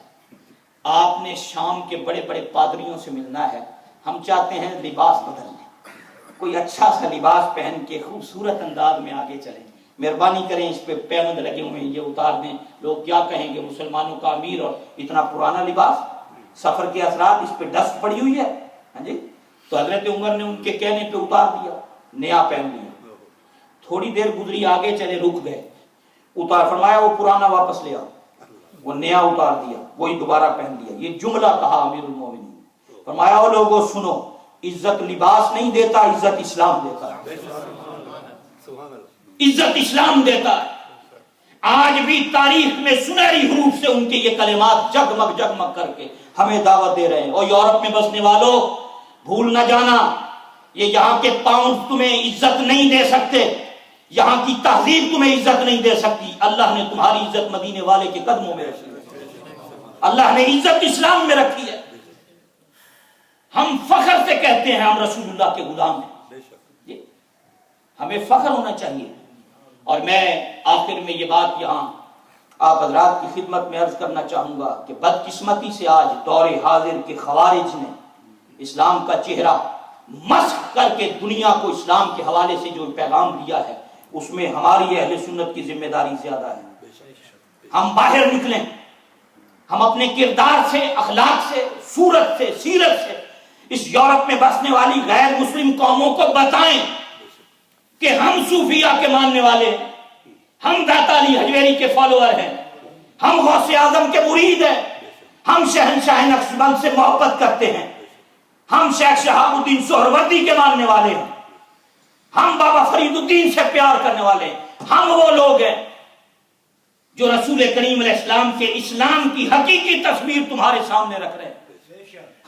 S2: آپ نے شام کے بڑے بڑے پادریوں سے ملنا ہے، ہم چاہتے ہیں لباس بدل لیں، کوئی اچھا سا لباس پہن کے خوبصورت انداز میں آگے چلیں، مہربانی کریں اس پہ پیوند لگے ہوئے ہیں یہ اتار دیں، لوگ کیا کہیں گے، مسلمانوں کا امیر اور اتنا پرانا لباس، سفر کے اثرات، اس پہ ڈسٹ پڑی ہوئی ہے. ہاں جی. تو حضرت عمر نے ان کے کہنے پہ اتار دیا، نیا پہن لیا. تھوڑی دیر گزری، آگے چلے، رک گئے، اتار، فرمایا وہ پرانا واپس لے آؤ، وہ نیا اتار دیا، وہی دوبارہ پہن لیا. یہ جملہ کہا امیر المومنین، فرمایا او لوگوں سنو، عزت لباس نہیں دیتا، عزت اسلام دیتا ہے، عزت اسلام دیتا ہے. آج بھی تاریخ میں سنہری حروف سے ان کے یہ کلمات جگمگ جگمگ کر کے ہمیں دعوت دے رہے ہیں. اور یورپ میں بسنے والوں، بھول نہ جانا، یہ یہاں کے پاؤنڈ تمہیں عزت نہیں دے سکتے، یہاں کی تہذیب تمہیں عزت نہیں دے سکتی. اللہ نے تمہاری عزت مدینے والے کے قدموں میں رکھی ہے، اللہ نے عزت اسلام میں رکھی ہے. ہم فخر سے کہتے ہیں ہم رسول اللہ کے غلام ہیں، ہمیں فخر ہونا چاہیے. اور میں آخر میں یہ بات یہاں آپ حضرات کی خدمت میں عرض کرنا چاہوں گا کہ بدقسمتی سے آج دور حاضر کے خوارج نے اسلام کا چہرہ مسخ کر کے دنیا کو اسلام کے حوالے سے جو پیغام دیا ہے، اس میں ہماری اہل سنت کی ذمہ داری زیادہ ہے. ہم باہر نکلیں، ہم اپنے کردار سے، اخلاق سے، صورت سے، سیرت سے اس یورپ میں بسنے والی غیر مسلم قوموں کو بتائیں کہ ہم صوفیہ کے ماننے والے ہیں، ہم داتا علی حجویری کے فالوور ہیں، ہم غوث اعظم کے مرید ہیں، ہم شہنشاہ نقشبند سے محبت کرتے ہیں، ہم شیخ شہاب الدین سہروردی کے ماننے والے ہیں، ہم بابا فرید الدین سے پیار کرنے والے ہیں. ہم وہ لوگ ہیں جو رسول کریم علیہ السلام کے اسلام کی حقیقی تصویر تمہارے سامنے رکھ رہے ہیں.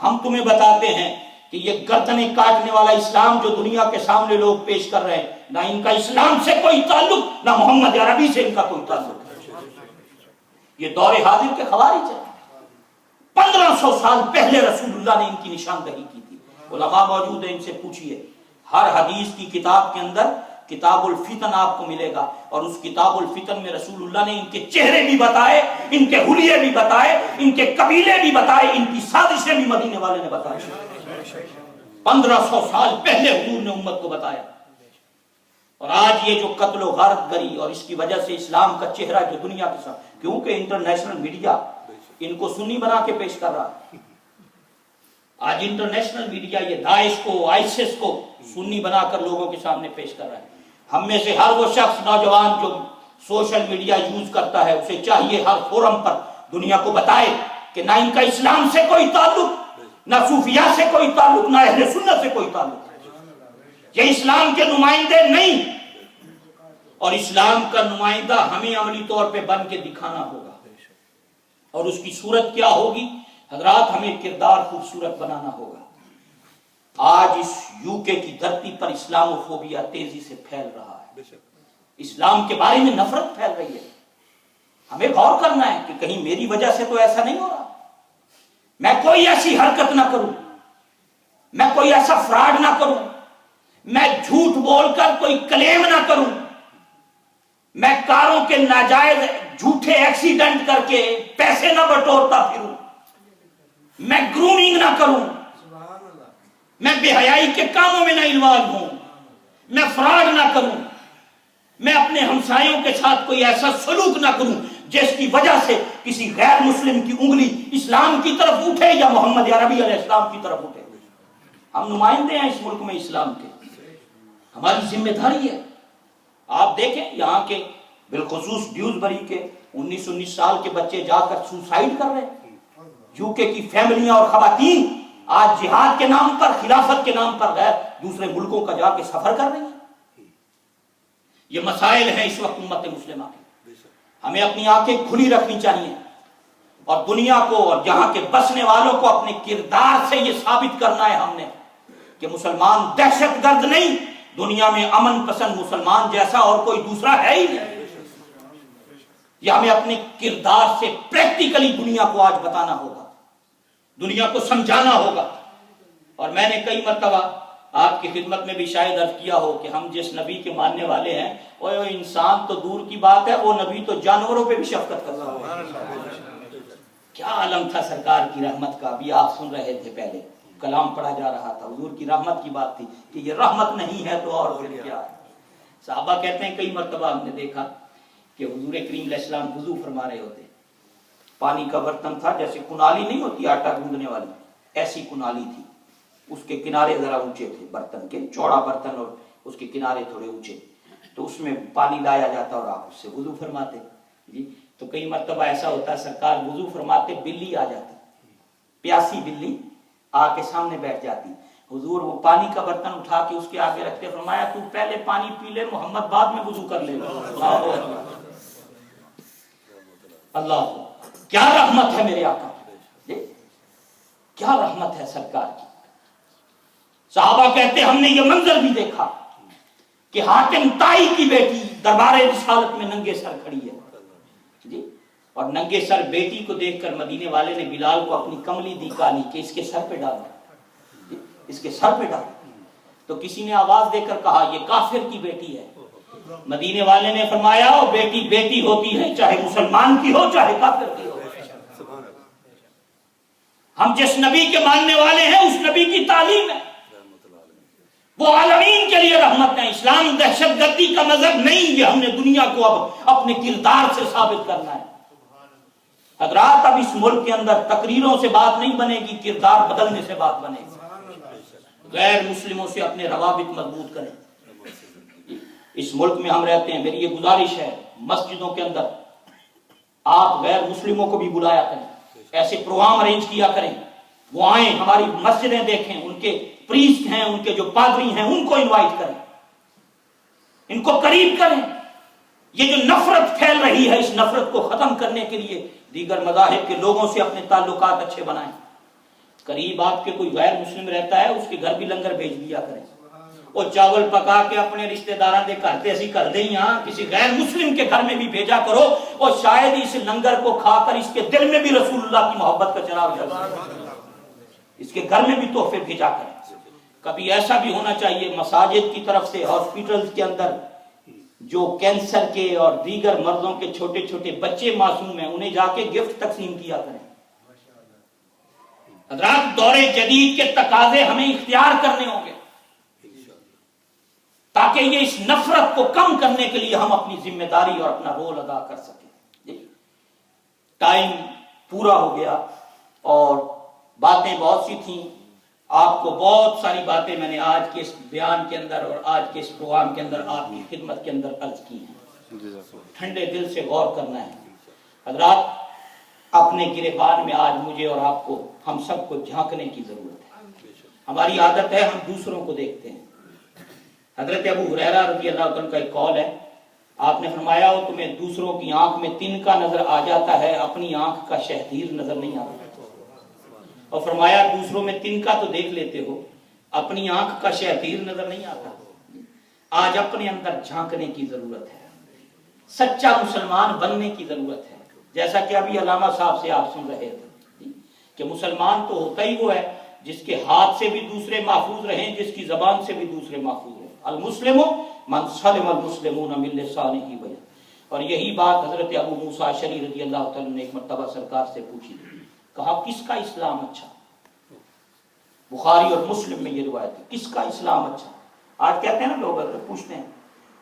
S2: ہم تمہیں بتاتے ہیں کہ یہ گردنیں کاٹنے والا اسلام جو دنیا کے سامنے لوگ پیش کر رہے ہیں، نہ ان کا اسلام سے کوئی تعلق، نہ محمد عربی سے ان کا کوئی تعلق. یہ دور حاضر کے خوارج ہیں. 1500 سال پہلے رسول اللہ نے ان کی نشاندہی کی تھی. علماء موجود ہیں، ان سے پوچھئے. ہر حدیث کی کتاب کے اندر کتاب الفتن آپ کو ملے گا، اور اس کتاب الفتن میں رسول اللہ نے ان کے چہرے بھی بتائے، ان کے حلیے بھی بتائے، ان کے قبیلے بھی بتائے، ان کی سازشیں بھی مدینے والے نے بتائے. 1500 سال پہلے حضور نے امت کو بتایا. اور آج یہ جو قتل و غارت گری، اور اس کی وجہ سے اسلام کا چہرہ جو دنیا کے ساتھ، کیونکہ انٹرنیشنل میڈیا ان کو سنی بنا کے پیش کر رہا ہے. آج انٹرنیشنل میڈیا یہ داعش کو، آئیسس کو سنی بنا کر لوگوں کے سامنے پیش کر رہا ہے. ہم میں سے ہر وہ شخص نوجوان جو سوشل میڈیا یوز کرتا ہے، اسے چاہیے ہر فورم پر دنیا کو بتائے کہ نہ ان کا اسلام سے کوئی تعلق، نہ صوفیہ سے کوئی تعلق، نہ اہل سنت سے کوئی تعلق، یہ اسلام کے نمائندے نہیں، اور اسلام کا نمائندہ ہمیں عملی طور پہ بن کے دکھانا ہوگا، اور اس کی صورت کیا ہوگی حضرات؟ ہمیں کردار خوبصورت بنانا ہوگا۔ آج اس UK کی دھرتی پر اسلام و فوبیا تیزی سے پھیل رہا ہے، اسلام کے بارے میں نفرت پھیل رہی ہے۔ ہمیں غور کرنا ہے کہ کہیں میری وجہ سے تو ایسا نہیں ہو رہا، میں کوئی ایسی حرکت نہ کروں، میں کوئی ایسا فراڈ نہ کروں، میں جھوٹ بول کر کوئی کلیم نہ کروں، میں کاروں کے ناجائز جھوٹے ایکسیڈنٹ کر کے پیسے نہ بٹورتا پھروں، میں گرومنگ نہ کروں، میں بے حیائی کے کاموں میں نہ انوالو ہوں، میں فراڈ نہ کروں، میں اپنے ہمسایوں کے ساتھ کوئی ایسا سلوک نہ کروں جس کی وجہ سے کسی غیر مسلم کی انگلی اسلام کی طرف اٹھے یا محمد عربی علیہ السلام کی طرف اٹھے۔ ہم نمائندے ہیں اس ملک میں اسلام کے، ہماری ذمہ داری ہے۔ آپ دیکھیں یہاں کے بالخصوص ڈیوزبری کے 19 سال کے بچے جا کر سوسائڈ کر رہے ہیں، UK کی فیملیاں اور خواتین آج جہاد کے نام پر، خلافت کے نام پر غیر دوسرے ملکوں کا جا کے سفر کر رہی ہیں۔ یہ مسائل ہیں اس وقت امت مسلمہ کے، ہمیں اپنی آنکھیں کھلی رکھنی چاہیے، اور دنیا کو اور یہاں کے بسنے والوں کو اپنے کردار سے یہ ثابت کرنا ہے ہم نے کہ مسلمان دہشت گرد نہیں، دنیا میں امن پسند مسلمان جیسا اور کوئی دوسرا ہے ہی نہیں۔ یہ ہمیں اپنے کردار سے پریکٹیکلی دنیا کو آج بتانا ہوگا، دنیا کو سمجھانا ہوگا۔ اور میں نے کئی مرتبہ آپ کی خدمت میں بھی شاید عرض کیا ہو کہ ہم جس نبی کے ماننے والے ہیں وہ انسان تو دور کی بات ہے، وہ نبی تو جانوروں پہ بھی شفقت کرتا ہے۔ کیا عالم تھا سرکار کی رحمت کا، بھی آپ سن رہے تھے، پہلے کلام پڑھا جا رہا تھا، حضور کی رحمت کی بات تھی کہ یہ رحمت نہیں ہے تو اور پھر کیا ہے۔ صحابہ کہتے ہیں کئی مرتبہ ہم نے دیکھا کہ حضور کریم علیہ السلام وضو فرما رہے ہوتے، پانی کا برتن تھا، جیسے کنالی نہیں ہوتی آٹا گوندنے والی، ایسی کنالی تھی، اس کے کنارے ذرا اونچے تھے برتن کے، چوڑا برتن اور اس کے کنارے تھوڑے اونچے، تو اس میں پانی لایا جاتا اور آپ اس سے وضو فرماتے جی۔ تو کئی مرتبہ ایسا ہوتا سرکار وضو فرماتے، بلی آ جاتی، پیاسی بلی آ کے سامنے بیٹھ جاتی، حضور وہ پانی کا برتن اٹھا کے اس کے آگے رکھتے، فرمایا تو پہلے پانی پی لے، محمد بعد میں وضو کر لے۔ اللہ، کیا رحمت ہے میرے آقا، کیا رحمت ہے سرکار کی۔ صحابہ کہتے ہم نے یہ منظر بھی دیکھا کہ حاکم تائی کی بیٹی دربار رسالت میں ننگے سر کھڑی ہے جی، اور ننگے سر بیٹی کو دیکھ کر مدینے والے نے بلال کو اپنی کملی دی کہانی کہ اس کے سر پہ ڈالو، اس کے سر پہ ڈالو۔ تو کسی نے آواز دے کر کہا یہ کافر کی بیٹی ہے۔ مدینے والے نے فرمایا وہ بیٹی بیٹی ہوتی ہے، چاہے مسلمان کی ہو چاہے کافر کی ہو۔ ہم جس نبی کے ماننے والے ہیں اس نبی کی تعلیم ہے، وہ عالمین کے لیے رحمت ہے۔ اسلام دہشت گردی کا مذہب نہیں، یہ ہم نے دنیا کو اب اپنے کردار سے ثابت کرنا ہے۔ حضرات اب اس ملک کے اندر تقریروں سے بات نہیں بنے گی، کردار بدلنے سے بات بنے گی۔ غیر مسلموں سے اپنے روابط مضبوط کریں۔ اس ملک میں ہم رہتے ہیں، میری یہ گزارش ہے مسجدوں کے اندر آپ غیر مسلموں کو بھی بلایا کریں، ایسے پروگرام ارینج کیا کریں، وہ آئیں ہماری مسجدیں دیکھیں، ان کے پریسٹ ہیں، ان کے جو پادری ہیں ان کو انوائٹ کریں، ان کو قریب کریں۔ یہ جو نفرت پھیل رہی ہے اس نفرت کو ختم کرنے کے لیے دیگر مذاہب کے لوگوں سے اپنے تعلقات اچھے بنائیں۔ قریب آپ کے کوئی غیر مسلم رہتا ہے اس کے گھر بھی لنگر بھیج دیا کریں، اور چاول پکا کے اپنے رشتہ داراں دے گھر تے اسی کر دیں، یہاں کسی غیر مسلم کے گھر میں بھی بھیجا کرو، اور شاید اس لنگر کو کھا کر اس کے دل میں بھی رسول اللہ کی محبت کا چراغ جل جائے، اس کے گھر میں بھی تحفے بھیجا کریں۔ کبھی ایسا بھی ہونا چاہیے مساجد کی طرف سے ہاسپٹلز کے اندر جو کینسر کے اور دیگر مرضوں کے چھوٹے چھوٹے بچے معصوم ہیں انہیں جا کے گفٹ تقسیم کیا کریں۔ حضرات دور جدید کے تقاضے ہمیں اختیار کرنے ہوں گے تاکہ یہ اس نفرت کو کم کرنے کے لیے ہم اپنی ذمہ داری اور اپنا رول ادا کر سکیں۔ ٹائم پورا ہو گیا اور باتیں بہت سی تھیں، آپ کو بہت ساری باتیں میں نے آج کے اس بیان کے اندر اور آج کے اس پروگرام کے اندر آپ کی خدمت کے اندر عرض کی ہیں۔ ٹھنڈے دل سے غور کرنا ہے. حضرات, اپنے گریبان میں آج مجھے اور آپ کو, ہم سب کو جھانکنے کی ضرورت ہے. ہماری عادت ہے ہم دوسروں کو دیکھتے ہیں. حضرت ابو ہریرہ رضی اللہ عنہ کا ایک قول ہے, آپ نے فرمایا ہو تمہیں دوسروں کی آنکھ میں تنکا نظر آ جاتا ہے, اپنی آنکھ کا شہدیر نظر نہیں آتا. اور فرمایا دوسروں میں تنکا تو دیکھ لیتے ہو, اپنی آنکھ کا شہدیر نظر نہیں آتا. آج اپنے اندر جھانکنے کی ضرورت ہے, سچا مسلمان بننے کی ضرورت ہے. جیسا کہ ابھی علامہ صاحب سے آپ سن رہے تھے کہ مسلمان تو ہوتا ہی وہ ہے جس کے ہاتھ سے بھی دوسرے محفوظ رہیں, جس کی زبان سے بھی دوسرے محفوظ رہیں. المسلم من سلم المسلمون من لسانہ و یدہ. اور یہی بات حضرت ابو موسیٰ اشعری رضی اللہ تعالیٰ نے ایک مرتبہ سرکار سے پوچھی, کہا کس کا اسلام اچھا؟ بخاری اور مسلم میں یہ روایت ہے, کس کا اسلام اچھا؟ آج کہتے ہیں نا لوگ اگر پوچھتے ہیں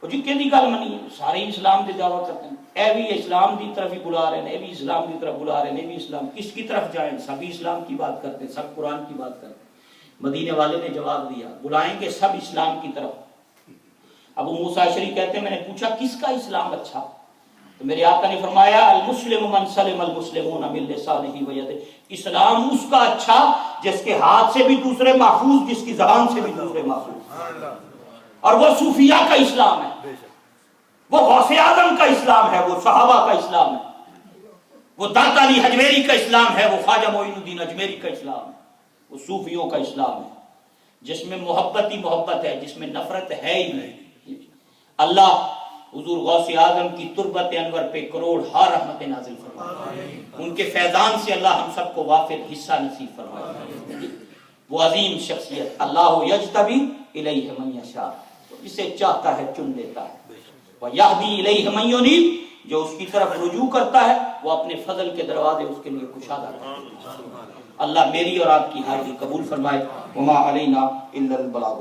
S2: وہ جی کہ گل منی ہے, سارے اسلام کے دعویٰ کرتے ہیں, اے بھی اسلام کی طرف ہی بلا رہے ہیں, اے بھی اسلام کی طرف بلا رہے ہیں, اے بھی اسلام, کس کی طرف جائیں؟ سبھی اسلام کی بات کرتے ہیں, سب قرآن کی بات کرتے ہیں. مدینے والے نے جواب دیا, بلائیں گے سب اسلام کی طرف. ابو موسیٰ اشعری کہتے ہیں میں نے پوچھا کس کا اسلام اچھا؟ تو میرے آقا نے فرمایا المسلم من سلم المسلمون من لسانہ و یدہ. اسلام اس کا اچھا جس کے ہاتھ سے بھی دوسرے محفوظ, جس کی زبان سے بھی دوسرے محفوظ. اور وہ صوفیاء کا اسلام ہے, وہ غوث اعظم کا اسلام ہے, وہ صحابہ کا اسلام ہے, وہ داتا علی حجویری کا اسلام ہے, وہ خواجہ معین الدین اجمیری کا اسلام ہے, وہ صوفیوں کا اسلام ہے جس میں محبت ہی محبت ہے, جس میں نفرت ہے ہی نہیں. اللہ حضور غوث اعظم کی تربت انور پہ کروڑ ہا رحمت نازل فرمائے, ان کے فیضان سے اللہ ہم سب کو وافر حصہ نصیب فرمائے. وہ عظیم شخصیت اللہ یجتبی الیہ من یشاء, جسے چاہتا ہے چن لیتا ہے. وَيَهْدِي إِلَيْهِ مَن يُنِيبُ, جو اس کی طرف رجوع کرتا ہے وہ اپنے فضل کے دروازے اس کے لیے کشادہ کرتا ہے. اللہ میری اور آپ کی حاضری قبول فرمائے. وما علینا الا البلاغ.